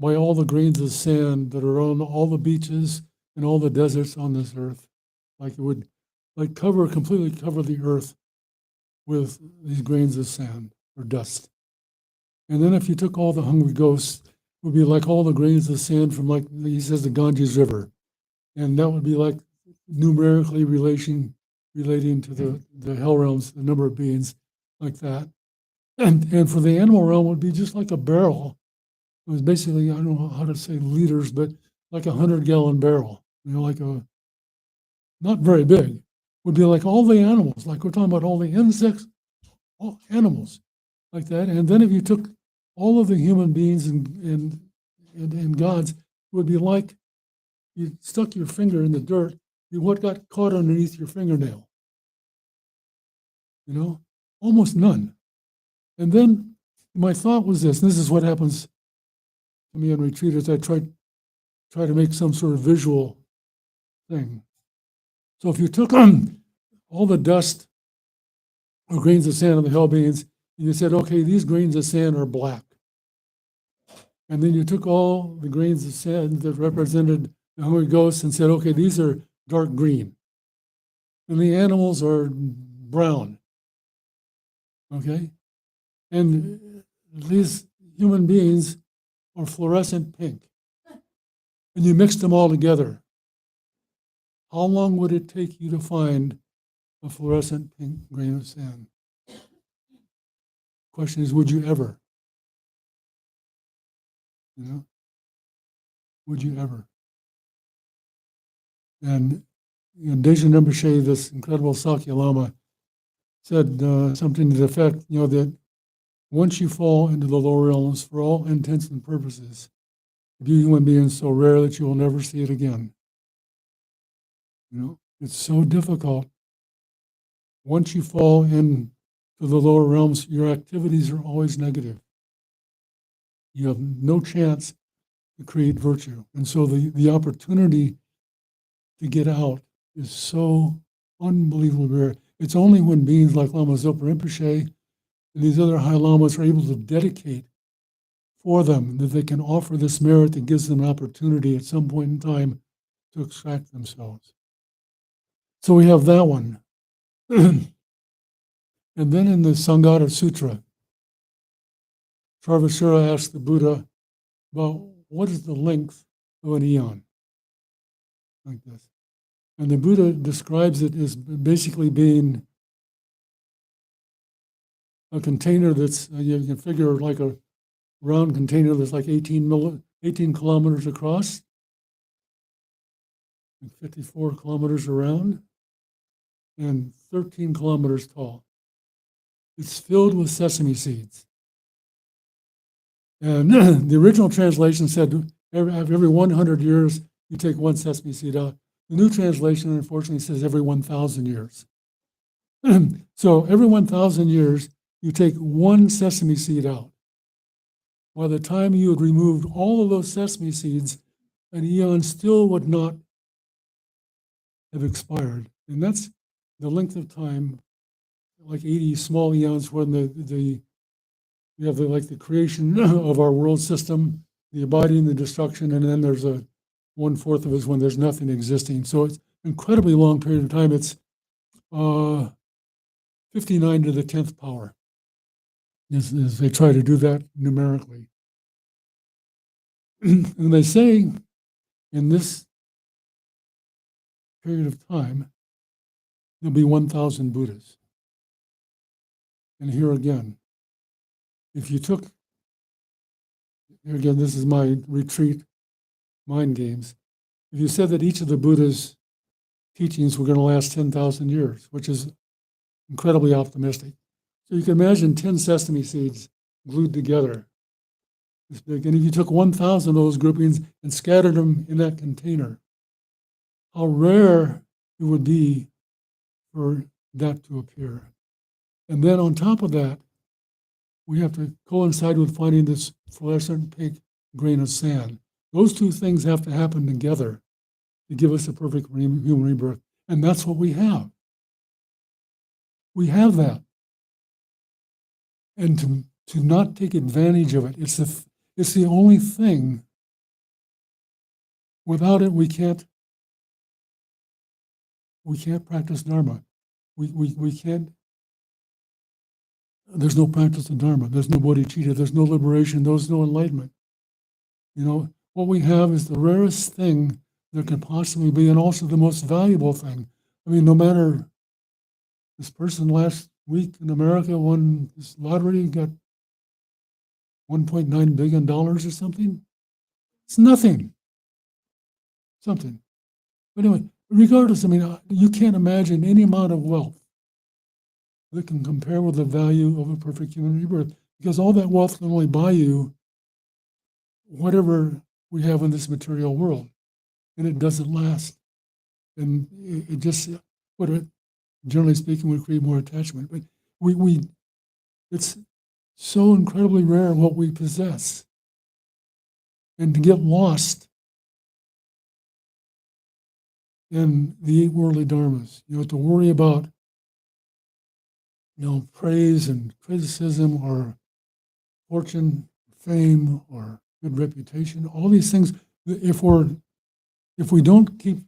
by all the grains of sand that are on all the beaches and all the deserts on this earth. Like it would completely cover the earth with these grains of sand or dust. And then if you took all the hungry ghosts, it would be like all the grains of sand from, like he says, the Ganges River. And that would be like numerically relating to the hell realms, the number of beings like that. And for the animal realm, it would be just like a barrel. It was basically, I don't know how to say liters, but like 100-gallon barrel, like not very big. Would be like all the animals, like we're talking about all the insects, all animals like that. And then if you took all of the human beings and gods, it would be like you stuck your finger in the dirt, what got caught underneath your fingernail? Almost none. And then my thought was this, and this is what happens to me in retreat, is I try to make some sort of visual thing. So if you took all the dust or grains of sand of the hell beings, and you said, okay, these grains of sand are black. And then you took all the grains of sand that represented the hungry ghosts and said, okay, these are dark green. And the animals are brown. Okay? And these human beings are fluorescent pink. And you mixed them all together. How long would it take you to find a fluorescent pink grain of sand? Question is, would you ever? Would you ever? And Deja Rinpoche, this incredible Sakya Lama, said something to the effect, that once you fall into the lower realms, for all intents and purposes, the human being is so rare that you will never see it again. It's so difficult. Once you fall into the lower realms, your activities are always negative. You have no chance to create virtue. And so the opportunity to get out is so unbelievably rare. It's only when beings like Lama Zopa Rinpoche and these other high lamas are able to dedicate for them that they can offer this merit that gives them an opportunity at some point in time to extract themselves. So we have that one. And then in the Sangata Sutra, Sarvasura asked the Buddha about what is the length of an eon, like this. And the Buddha describes it as basically being a container that's, you can figure like a round container that's like 18 kilometers across, and 54 kilometers around, and 13 kilometers tall. It's filled with sesame seeds. And the original translation said every 100 years you take one sesame seed out. The new translation, unfortunately, says every 1,000 years. So every 1,000 years, you take one sesame seed out. By the time you had removed all of those sesame seeds, an eon still would not have expired. And that's the length of time, like 80 small eons when we have the creation of our world system, the abiding, the destruction, and then there's a 1/4 of it is when there's nothing existing. So it's an incredibly long period of time. It's 59 to the 10th power, as they try to do that numerically. And they say in this period of time, there'll be 1,000 Buddhas. And here again, if you took, here again, this is my retreat mind games. If you said that each of the Buddha's teachings were going to last 10,000 years, which is incredibly optimistic. So you can imagine 10 sesame seeds glued together this big. And if you took 1,000 of those groupings and scattered them in that container, how rare it would be for that to appear. And then on top of that, we have to coincide with finding this fluorescent pink grain of sand. Those two things have to happen together to give us a perfect human rebirth. And that's what we have. We have that. And to not take advantage of it, it's the only thing. Without it, we can't we can't practice Dharma. We can't. There's no practice of Dharma. There's no bodhicitta. There's no liberation. There's no enlightenment. You know, what we have is the rarest thing there can possibly be, and also the most valuable thing. I mean, no matter, this person last week in America won this lottery, got $1.9 billion or something. It's nothing. Something. But anyway, regardless, I mean, you can't imagine any amount of wealth that can compare with the value of a perfect human rebirth, because all that wealth can only buy you whatever we have in this material world, and it doesn't last. And it just, generally speaking, we create more attachment. But it's so incredibly rare what we possess. And to get lost in the 8 worldly dharmas, to worry about, praise and criticism or fortune, fame, or good reputation, all these things, if we don't keep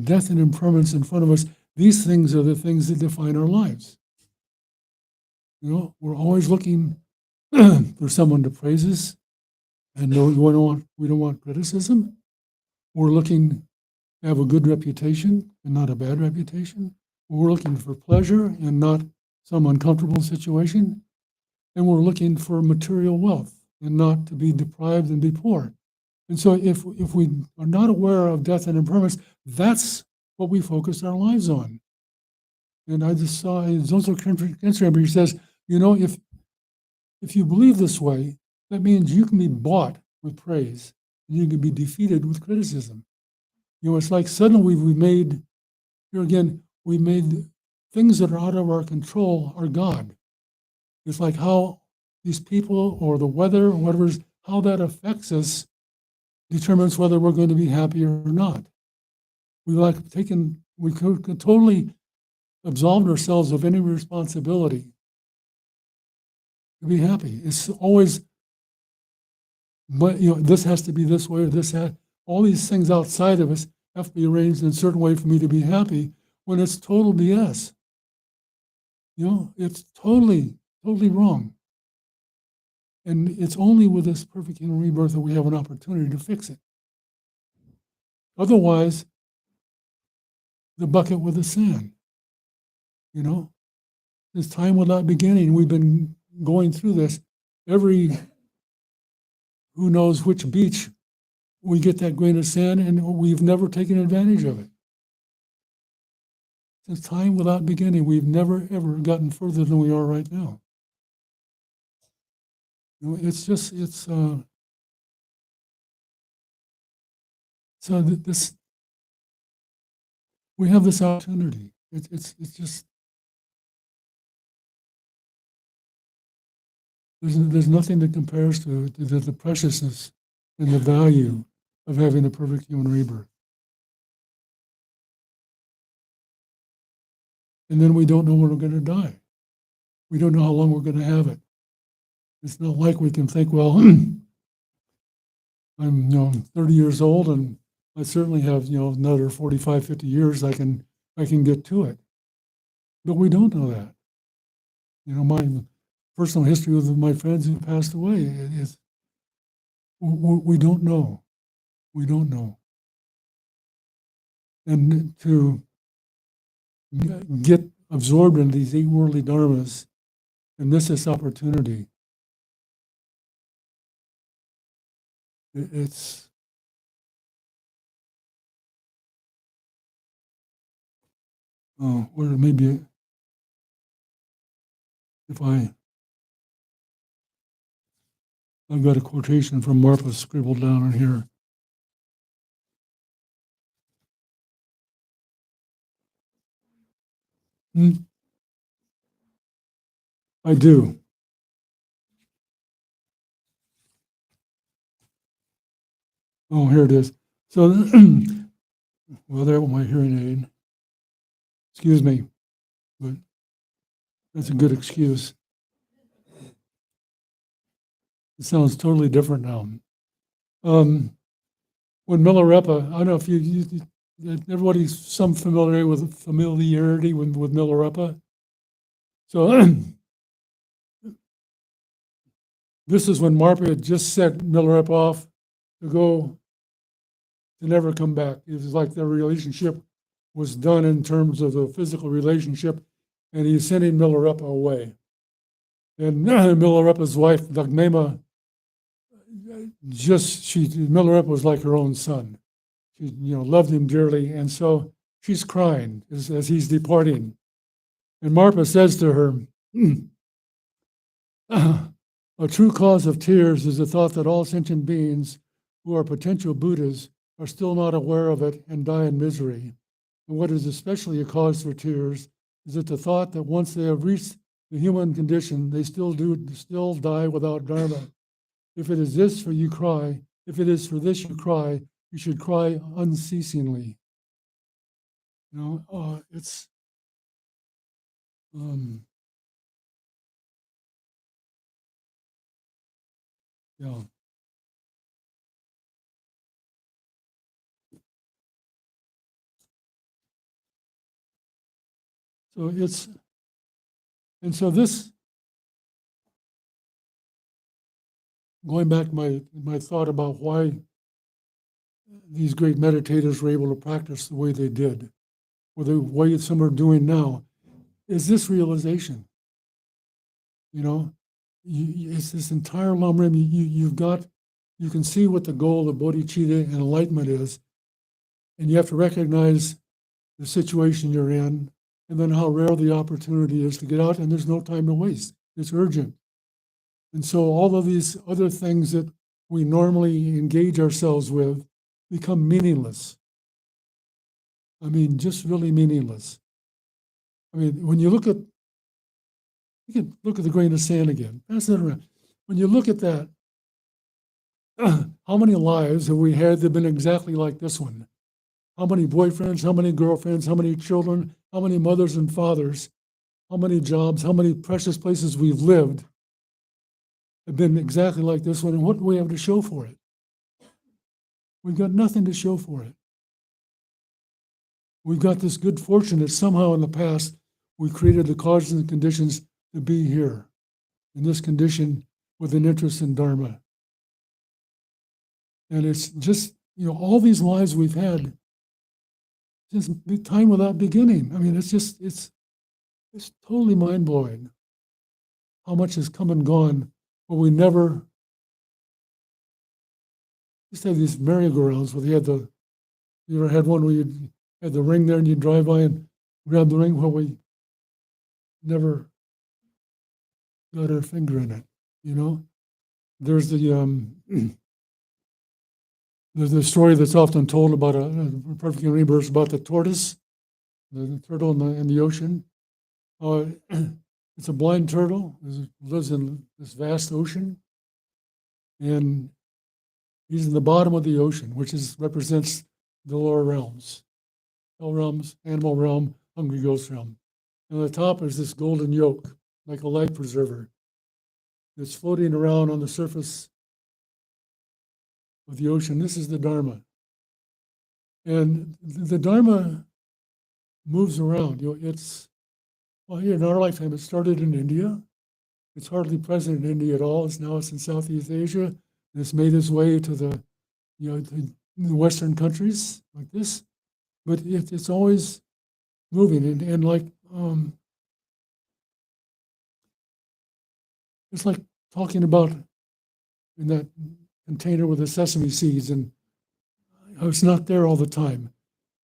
death and impermanence in front of us, these things are the things that define our lives. We're always looking for someone to praise us, and we don't want criticism. We're looking to have a good reputation and not a bad reputation. We're looking for pleasure and not some uncomfortable situation. And we're looking for material wealth and not to be deprived and be poor. And so if we are not aware of death and impermanence, that's what we focus our lives on. And I just saw Zonzo Khyentse, he says, if you believe this way, that means you can be bought with praise and you can be defeated with criticism. It's like suddenly we made things that are out of our control are God. It's like how these people or the weather or whatever, how that affects us determines whether we're going to be happy or not. We could totally absolved ourselves of any responsibility to be happy. It's always, but this has to be this way or all these things outside of us have to be arranged in a certain way for me to be happy, when it's total BS. It's totally wrong. And it's only with this perfect human rebirth that we have an opportunity to fix it. Otherwise, the bucket with the sand. This time without beginning. We've been going through this. Every who knows which beach, we get that grain of sand, and we've never taken advantage of it. Since time without beginning, we've never, ever gotten further than we are right now. We have this opportunity. It's just, there's nothing that compares to the preciousness and the value of having a perfect human rebirth. And then we don't know when we're going to die. We don't know how long we're going to have it. It's not like we can think, well, I'm 30 years old and I certainly have another 45, 50 years I can get to it. But we don't know that. My personal history with my friends who passed away is we don't know. We don't know. And to get absorbed in these 8 worldly dharmas and miss this opportunity, it's where maybe if I've got a quotation from Martha scribbled down in here. I do. Oh, here it is. So, well, there with my hearing aid. Excuse me, but that's a good excuse. It sounds totally different now. When Milarepa, I don't know if you everybody's some familiarity with Milarepa. So this is when Marpa had just sent Milarepa off to go, to never come back. It was like their relationship was done in terms of the physical relationship, and he's sending Milarepa away. And Milarepa's wife, Dagnema, Milarepa was like her own son. She, loved him dearly, and so she's crying as he's departing. And Marpa says to her, a true cause of tears is the thought that all sentient beings who are potential Buddhas are still not aware of it and die in misery. And what is especially a cause for tears is that the thought that once they have reached the human condition, they still die without Dharma. If it is this for you cry, if it is for this you cry, you should cry unceasingly. It's yeah. So this, going back to my thought about why these great meditators were able to practice the way they did, or the way some are doing now, is this realization. It's this entire Lam Rim. You can see what the goal of bodhicitta and enlightenment is, and you have to recognize the situation you're in, and then how rare the opportunity is to get out, and there's no time to waste. It's urgent. And so all of these other things that we normally engage ourselves with become meaningless. Just really meaningless. When you can look at the grain of sand again. Pass that around. When you look at that, how many lives have we had that have been exactly like this one? How many boyfriends, how many girlfriends, how many children, how many mothers and fathers, how many jobs, how many precious places we've lived have been exactly like this one, and what do we have to show for it? We've got nothing to show for it. We've got this good fortune that somehow in the past we created the causes and conditions to be here, in this condition with an interest in Dharma. And it's just, all these lives we've had, just time without beginning. It's totally mind-blowing how much has come and gone, but we never used to have these merry-go-rounds where you ever had one where you had the ring there and you drive by and grab the ring? Well, we never got our finger in it, There's there's the story that's often told about a perfect rebirth about the tortoise, the turtle in the ocean. It's a blind turtle. It lives in this vast ocean, and he's in the bottom of the ocean, which represents the lower realms, hell realms, animal realm, hungry ghost realm. And on the top is this golden yolk, like a life preserver, that's floating around on the surface of the ocean. This is the Dharma. And the Dharma moves around. Here in our lifetime, it started in India. It's hardly present in India at all. It's in Southeast Asia. And it's made its way to the Western countries like this. But it's always moving. And like, it's like talking about in that container with the sesame seeds, and it's not there all the time.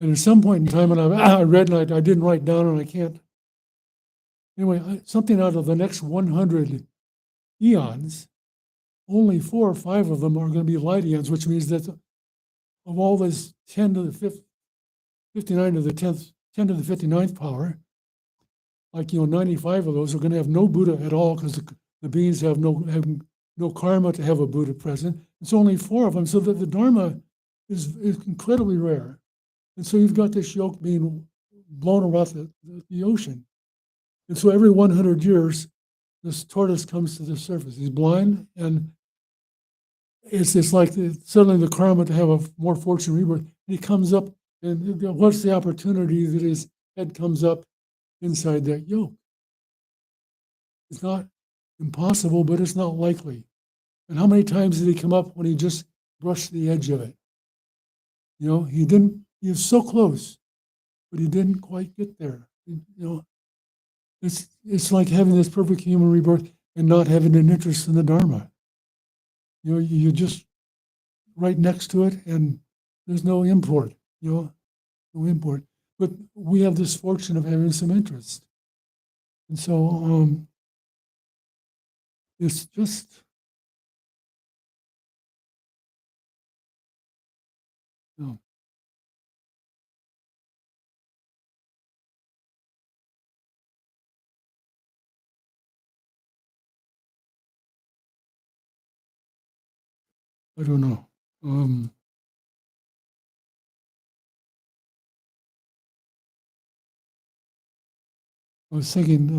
And at some point in time, when I read and I didn't write down, and I can't. Anyway, something out of the next 100 eons, only 4 or 5 of them are going to be light eons, which means that of all this 10 to the 59 to the 10th, 10 to the 59th power, 95 of those are going to have no Buddha at all, because the beings have no karma to have a Buddha present. It's only 4 of them, so that the Dharma is incredibly rare. And so you've got this yolk being blown around the ocean. And so every 100 years, this tortoise comes to the surface. He's blind, and it's like suddenly the karma to have a more fortunate rebirth. He comes up And what's the opportunity that his head comes up inside that yoke? It's not impossible, but it's not likely. And how many times did he come up when he just brushed the edge of it? He was so close, but he didn't quite get there. It's like having this perfect human rebirth and not having an interest in the Dharma. You're just right next to it, and there's no import. No import. But we have this fortune of having some interest, and so it's just. No. I don't know. I was thinking,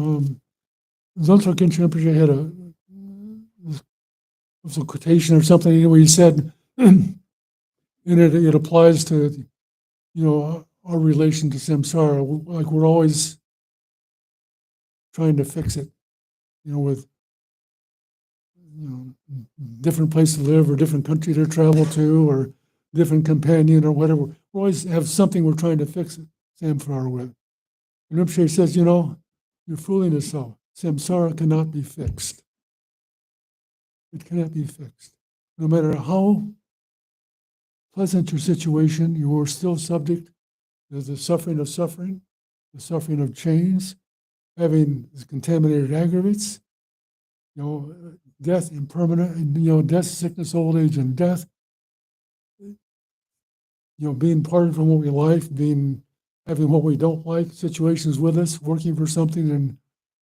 Zontra Rinpoche had a quotation or something where he said, and it applies to, our relation to samsara. Like we're always trying to fix it, with different place to live or different country to travel to or different companion or whatever. We always have something we're trying to fix it, samsara with. And Rinpoche says, you're fooling yourself. Samsara cannot be fixed. It cannot be fixed. No matter how pleasant your situation, you are still subject to the suffering, the suffering of chains, having contaminated aggregates, death, impermanent, death, sickness, old age, and death. Being parted from what we like, having what we don't like, situations with us, working for something and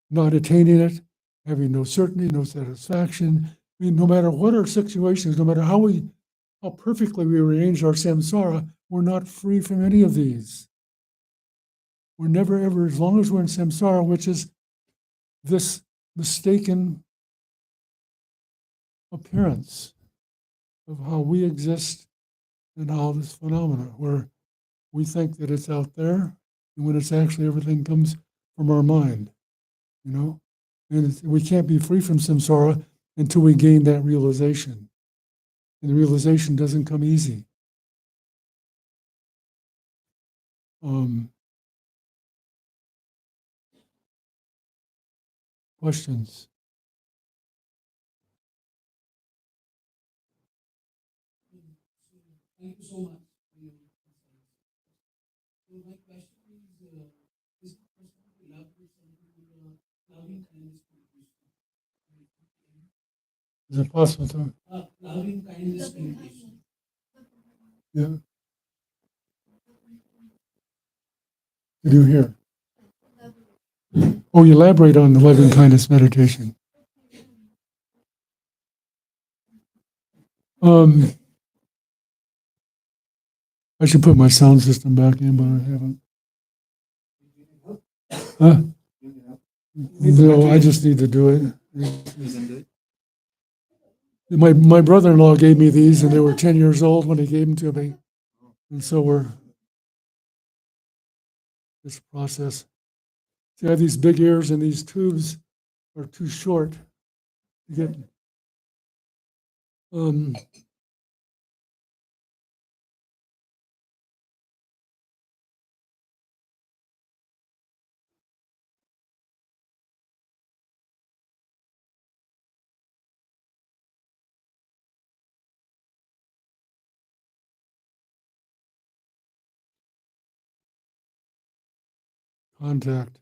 not attaining it, having no certainty, no satisfaction. No matter what our situations, no matter how perfectly we arrange our samsara, we're not free from any of these. We're never ever, as long as we're in samsara, which is this mistaken appearance of how we exist and how this phenomena, where we think that it's out there, and when it's actually everything comes from our mind, and we can't be free from samsara until we gain that realization. And the realization doesn't come easy. Questions? Thank you so much for your insights. So my question is the person who elaborate something on loving kindness meditation? Is it possible to? Loving kindness meditation. Yeah. Did you hear? Oh, you elaborate on the loving kindness meditation. I should put my sound system back in, but I haven't. Huh? No, I just need to do it. My brother-in-law gave me these, and they were 10 years old when he gave them to me. And so this process. See, I have these big ears, and these tubes are too short to get. Contact.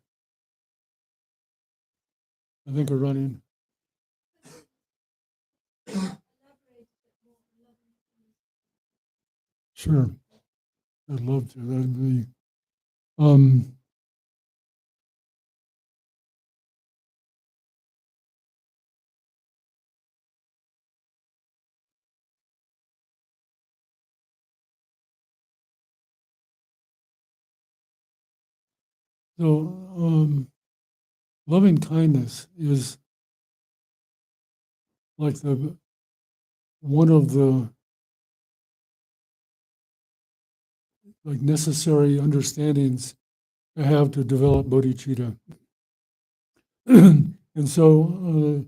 I think we're running. Sure. I'd love to. That'd be. So, loving kindness is like one of the like necessary understandings to have to develop bodhicitta. And so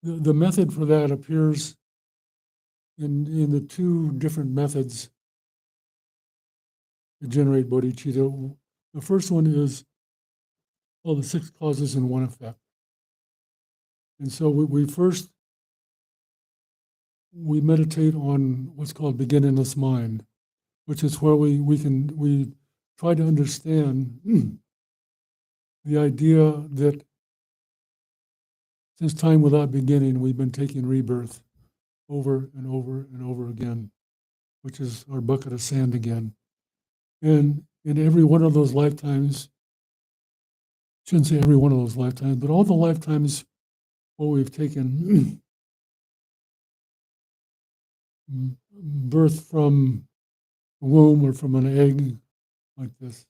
the method for that appears in the two different methods to generate bodhicitta. The first one is the 6 causes and 1 effect. And so we meditate on what's called beginningless mind, which is where we try to understand the idea that since time without beginning, we've been taking rebirth over and over and over again, which is our bucket of sand again. And in every one of those lifetimes, shouldn't say every one of those lifetimes, but all the lifetimes where we've taken birth from a womb or from an egg like this,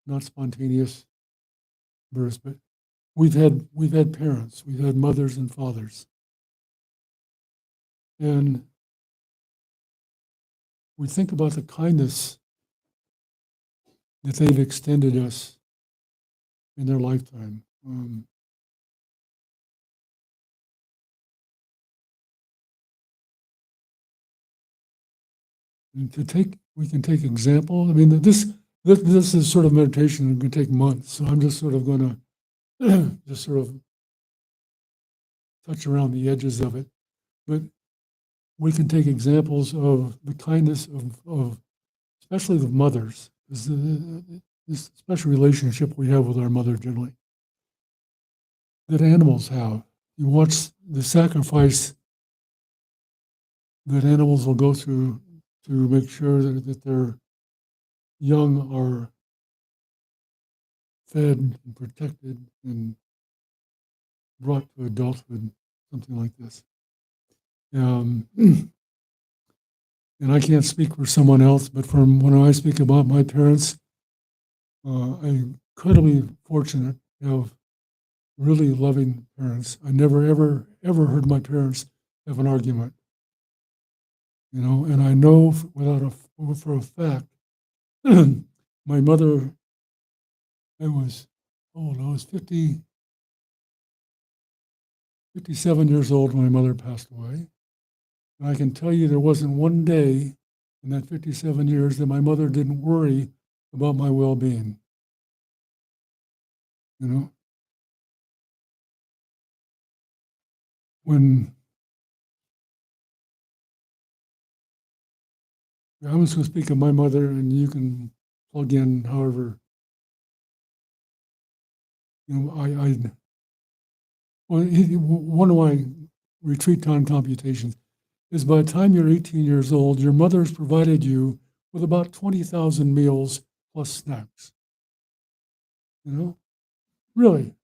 not spontaneous birth, but we've had parents, we've had mothers and fathers. And we think about the kindness that they've extended us in their lifetime. And we can take example. I mean, this is sort of meditation. It can take months. So I'm just sort of going to just sort of touch around the edges of it. But we can take examples of the kindness of especially the mothers. This special relationship we have with our mother generally, that animals have. You watch the sacrifice that animals will go through to make sure that their young are fed and protected and brought to adulthood, something like this. And I can't speak for someone else, but from when I speak about my parents, I'm incredibly fortunate to have really loving parents. I never, ever heard my parents have an argument. And I know for a fact, my mother, I was 57 years old when my mother passed away. And I can tell you there wasn't one day in that 57 years that my mother didn't worry about my well-being. When I'm just going to speak of my mother, and you can plug in however. One of my retreat time computations is by the time you're 18 years old, your mother has provided you with about 20,000 meals plus snacks. Really.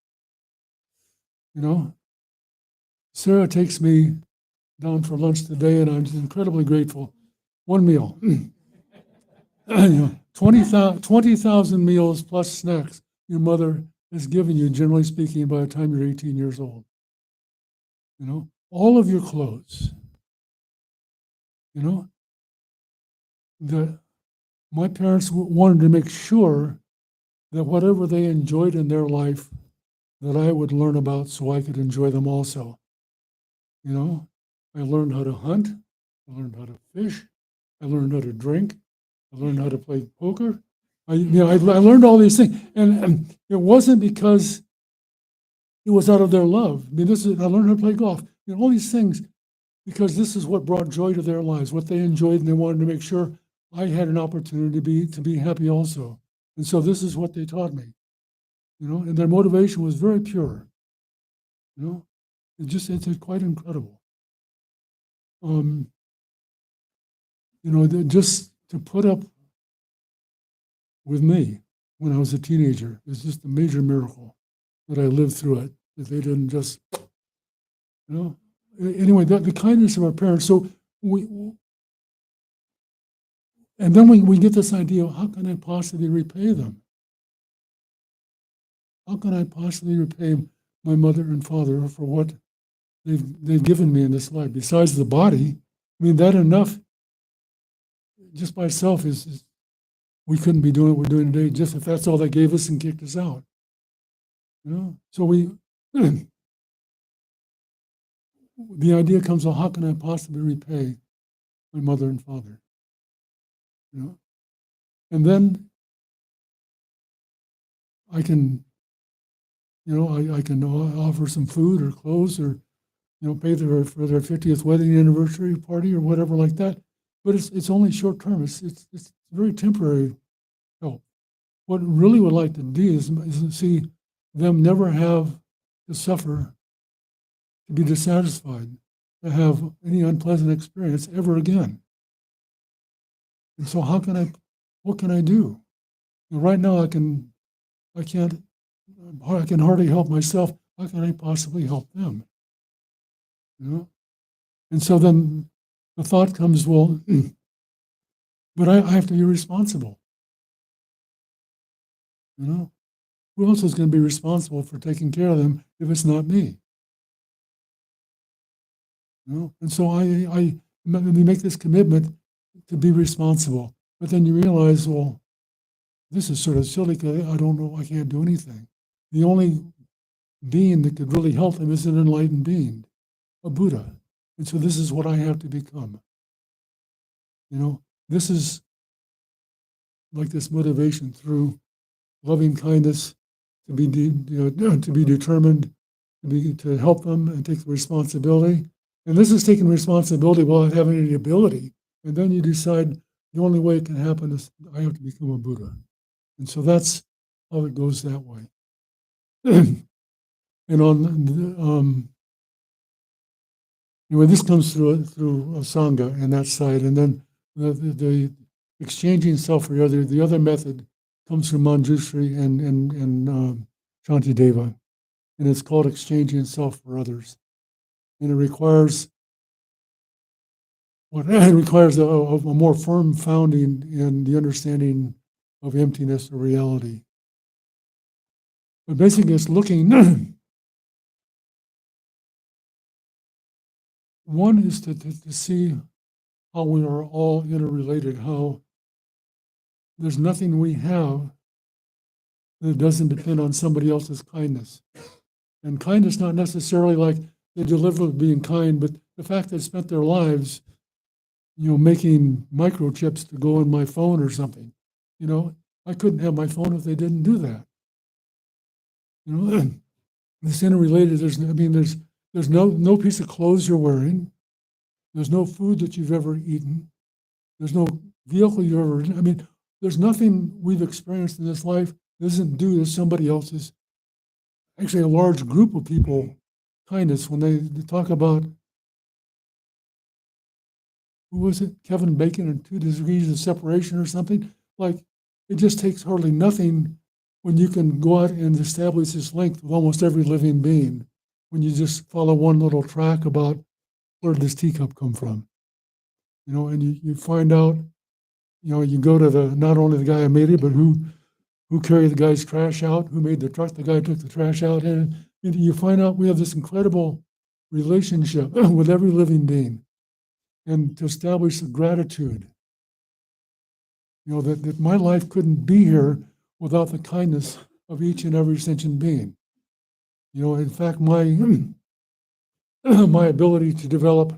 Sarah takes me down for lunch today, and I'm incredibly grateful. One meal. 20,000 meals plus snacks your mother has given you, generally speaking, by the time you're 18 years old. All of your clothes. That my parents wanted to make sure that whatever they enjoyed in their life, that I would learn about so I could enjoy them also. I learned how to hunt, I learned how to fish, I learned how to drink, I learned how to play poker. I learned all these things, and it wasn't because it was out of their love. I learned how to play golf. All these things because this is what brought joy to their lives, what they enjoyed, and they wanted to make sure I had an opportunity to be happy also. And so this is what they taught me, and their motivation was very pure. It's quite incredible. Just to put up with me when I was a teenager is just a major miracle that I lived through it, that they didn't just, Anyway, the kindness of our parents. So and then we get this idea of how can I possibly repay them? How can I possibly repay my mother and father for what they've given me in this life? Besides the body, that enough just by itself is we couldn't be doing what we're doing today just if that's all they gave us and kicked us out. So the idea comes, well, how can I possibly repay my mother and father? And then I can, I can offer some food or clothes or, pay for their 50th wedding anniversary party or whatever like that. But it's only short term. It's very temporary help. What I really would like to do is to see them never have to suffer, to be dissatisfied, to have any unpleasant experience ever again. And so what can I do? And right now I can hardly help myself. How can I possibly help them? And so then the thought comes, well, but I have to be responsible. Who else is going to be responsible for taking care of them if it's not me? And so I make this commitment to be responsible. But then you realize, well, this is sort of silly because I don't know, I can't do anything. The only being that could really help them is an enlightened being, a Buddha. And so this is what I have to become. This is like this motivation through loving kindness to be determined to help them and take the responsibility. And this is taking responsibility without having any ability. And then you decide the only way it can happen is I have to become a Buddha. And so that's how it goes that way. And on this comes through a Sangha and that side, and then the exchanging self for the other method comes from Manjushri and Shantideva, and it's called exchanging self for others, and it requires a more firm founding in the understanding of emptiness or reality. But basically, it's looking. One is to see how we are all interrelated, how there's nothing we have that doesn't depend on somebody else's kindness. And kindness not necessarily like they deliberately being kind, but the fact that they spent their lives, making microchips to go in my phone or something. I couldn't have my phone if they didn't do that. This interrelated, there's no piece of clothes you're wearing. There's no food that you've ever eaten. There's no vehicle you've ever ridden. There's nothing we've experienced in this life that isn't due to somebody else's, actually a large group of people, kindness. When they talk about, who was it, Kevin Bacon and 2 degrees of separation or something, like it just takes hardly nothing when you can go out and establish this link with almost every living being, when you just follow one little track about where did this teacup come from, and you find out, you go to not only the guy who made it, but who carried the guy's trash out, who made the truck, the guy who took the trash out, and you find out we have this incredible relationship with every living being, and to establish the gratitude, that my life couldn't be here without the kindness of each and every sentient being. In fact, my ability to develop,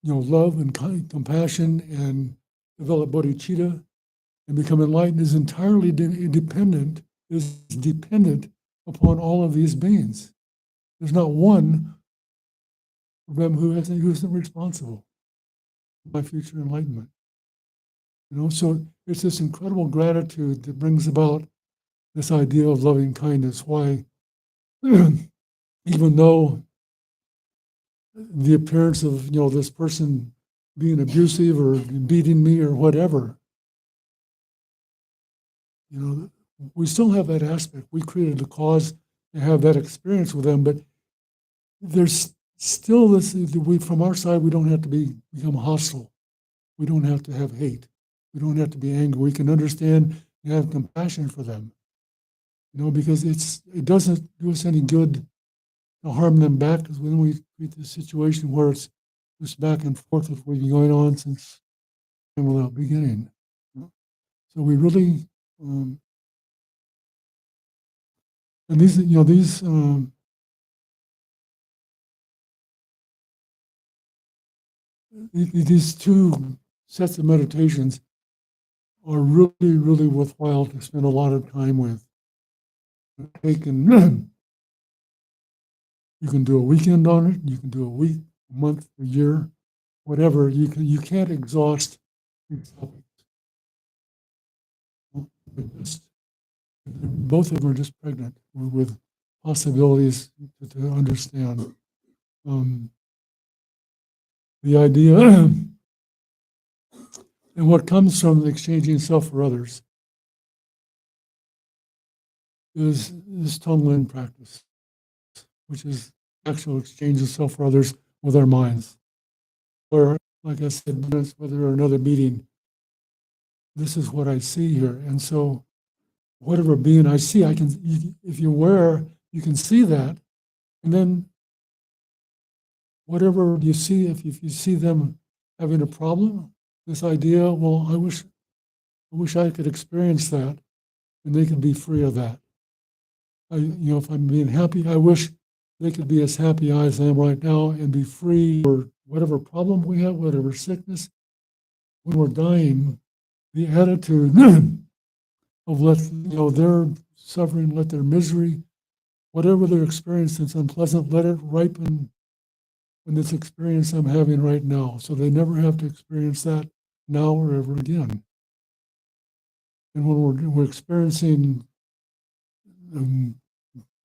love and compassion and develop bodhicitta and become enlightened is entirely dependent upon all of these beings. There's not one of them who isn't responsible for my future enlightenment. So it's this incredible gratitude that brings about this idea of loving kindness. Why, even though the appearance of this person being abusive or beating me or whatever, we still have that aspect. We created the cause to have that experience with them, but there's still this. From our side, we don't have to become hostile. We don't have to have hate. We don't have to be angry. We can understand and have compassion for them. Because it doesn't do us any good to harm them back, because when we create this situation where it's this back and forth that we've been going on since time without beginning. So we really, and these, these two sets of meditations are really, really worthwhile to spend a lot of time with. You can do a weekend on it. You can do a week, a month, a year, whatever. You can't exhaust these topics. Both of them are just pregnant with possibilities to understand. The idea and what comes from exchanging self for others is this tong-len practice, which is actual exchange of self for others with our minds. Or, like I said, whether or another meeting, this is what I see here. And so whatever being I see, if you're aware, you can see that. And then whatever you see, if you see them having a problem, this idea, well, I wish I could experience that and they could be free of that. If I'm being happy, I wish they could be as happy as I am right now and be free for whatever problem we have, whatever sickness. When we're dying, the attitude of let their suffering, let their misery, whatever they're experiencing that's unpleasant, let it ripen in this experience I'm having right now, so they never have to experience that now or ever again. And when we're experiencing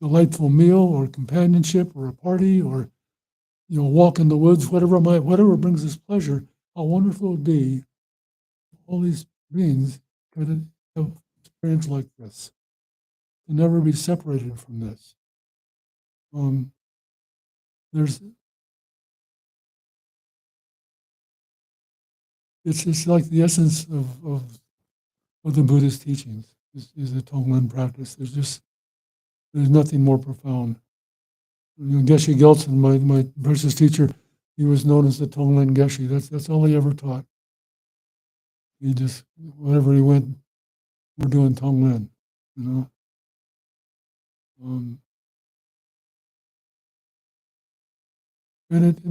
delightful meal or companionship or a party or walk in the woods, whatever brings us pleasure, how wonderful it would be all these beings could have experience like this, to never be separated from this. It's like the essence of the Buddhist teachings is the tong-len practice. There's nothing more profound. Geshe Tsultim Gyeltsen, my precious teacher, he was known as the tong-len Geshe. That's all he ever taught. He just, wherever he went, we're doing tong-len, And it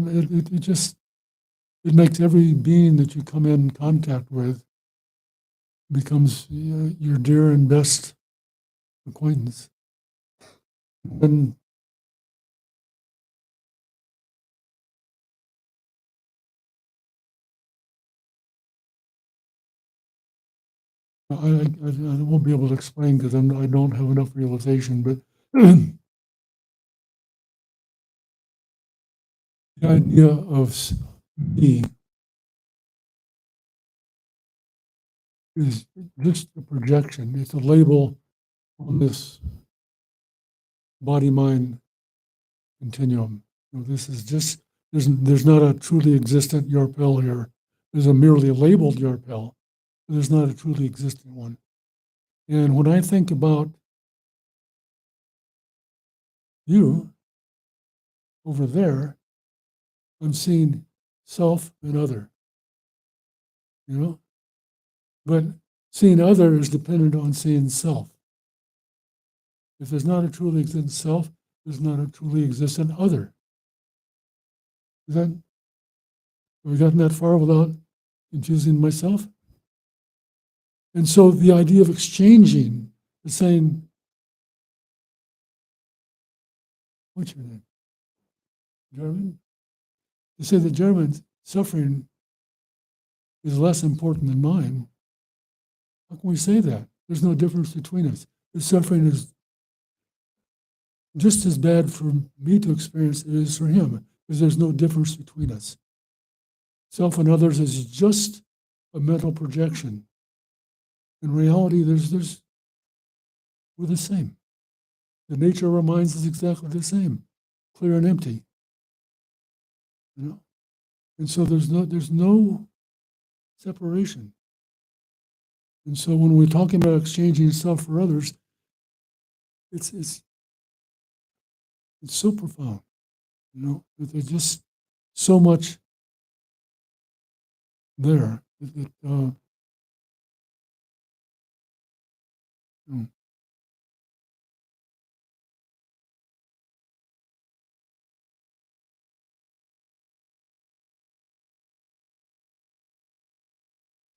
makes every being that you come in contact with becomes your dear and best acquaintance. And I won't be able to explain because I don't have enough realization, but the idea of me is just a projection. It's a label on this body-mind continuum. This is just, there's not a truly existent Yarphel here. There's a merely labeled Yarphel. There's not a truly existent one. And when I think about you over there, I'm seeing self and other, But seeing other is dependent on seeing self. If there's not a truly existent self, there's not a truly existent other. Have we gotten that far without confusing myself? And so the idea of exchanging is saying, what's your name? German? To say that German's suffering is less important than mine. How can we say that? There's no difference between us. The suffering is just as bad for me to experience as it is for him, because there's no difference between us. Self and others is just a mental projection. In reality, we're the same. The nature of our minds is exactly the same, clear and empty. And so there's no separation. And so when we're talking about exchanging self for others, it's so profound. There's just so much there.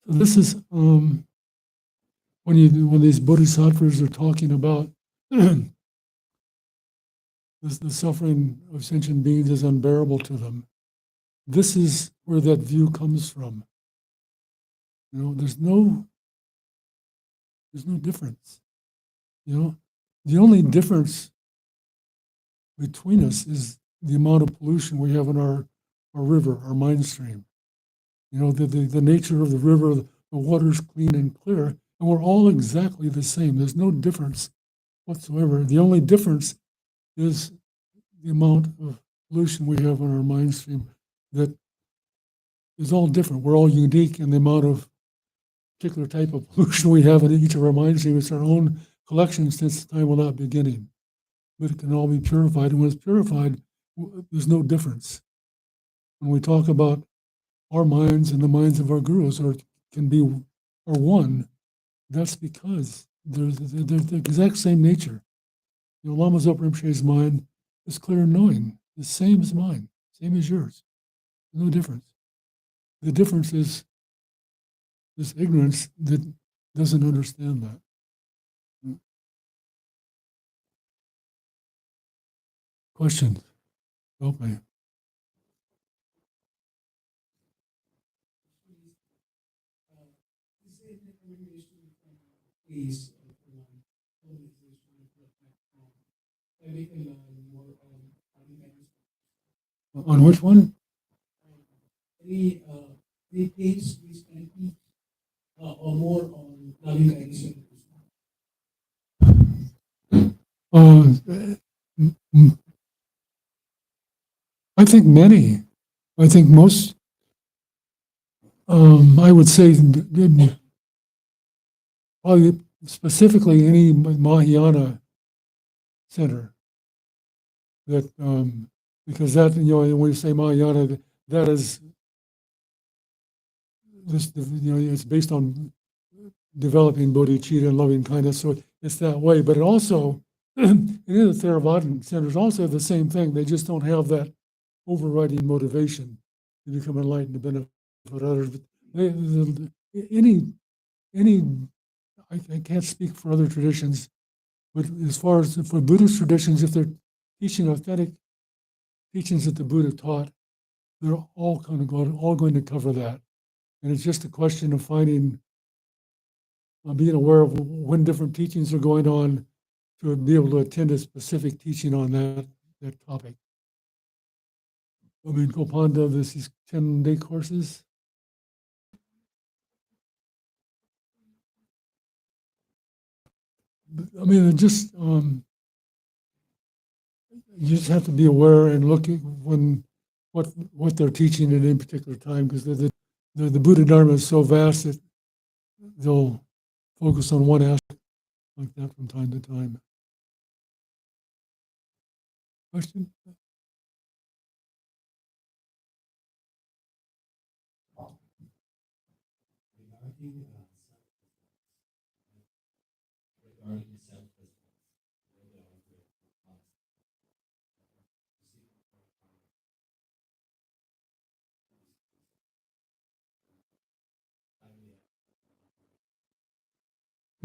So this is when these bodhisattvas are talking about the suffering of sentient beings is unbearable to them. This is where that view comes from. There's no difference. The only difference between us is the amount of pollution we have in our river, our mind stream. The nature of the river, the water's clean and clear, and we're all exactly the same. There's no difference whatsoever. The only difference is the amount of pollution we have in our mind stream that is all different. We're all unique in the amount of particular type of pollution we have in each of our mind streams. It's our own collection since time without beginning. But it can all be purified. And when it's purified, there's no difference. When we talk about our minds and the minds of our gurus are one, that's because they're the exact same nature. Lama Zopa Rinpoche's mind is clear and knowing, the same as mine, same as yours. No difference. The difference is this ignorance that doesn't understand that. Questions? Help me. Is there a recommendation from please organization that we can learn more on On which one? any place which can teach or more on loving kindness and I think many. I think most. I would say probably specifically any Mahayana center that because that when you say Mahayana, that is this it's based on developing bodhicitta and loving kindness, so it's that way. But it also it is the Theravada centers also the same thing. They just don't have that overriding motivation to become enlightened to benefit others. But I can't speak for other traditions, but as far as for Buddhist traditions, if they're teaching authentic teachings that the Buddha taught, they're all going to cover that. And it's just a question of finding, being aware of when different teachings are going on to be able to attend a specific teaching on that topic. Kopan does these 10-day courses. It just you just have to be aware and look at what they're teaching at any particular time, because the Buddha Dharma is so vast that they'll focus on one aspect like that from time to time. Question? Regarding selflessness.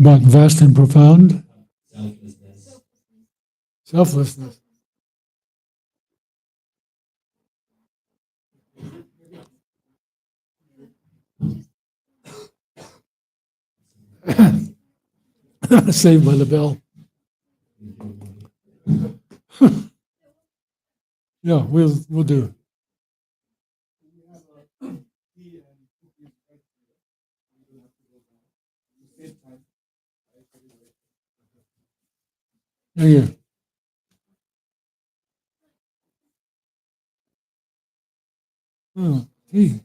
But vast and profound? Selflessness. Selflessness. Saved by the bell. Yeah, we'll do. Yeah. Oh, tea.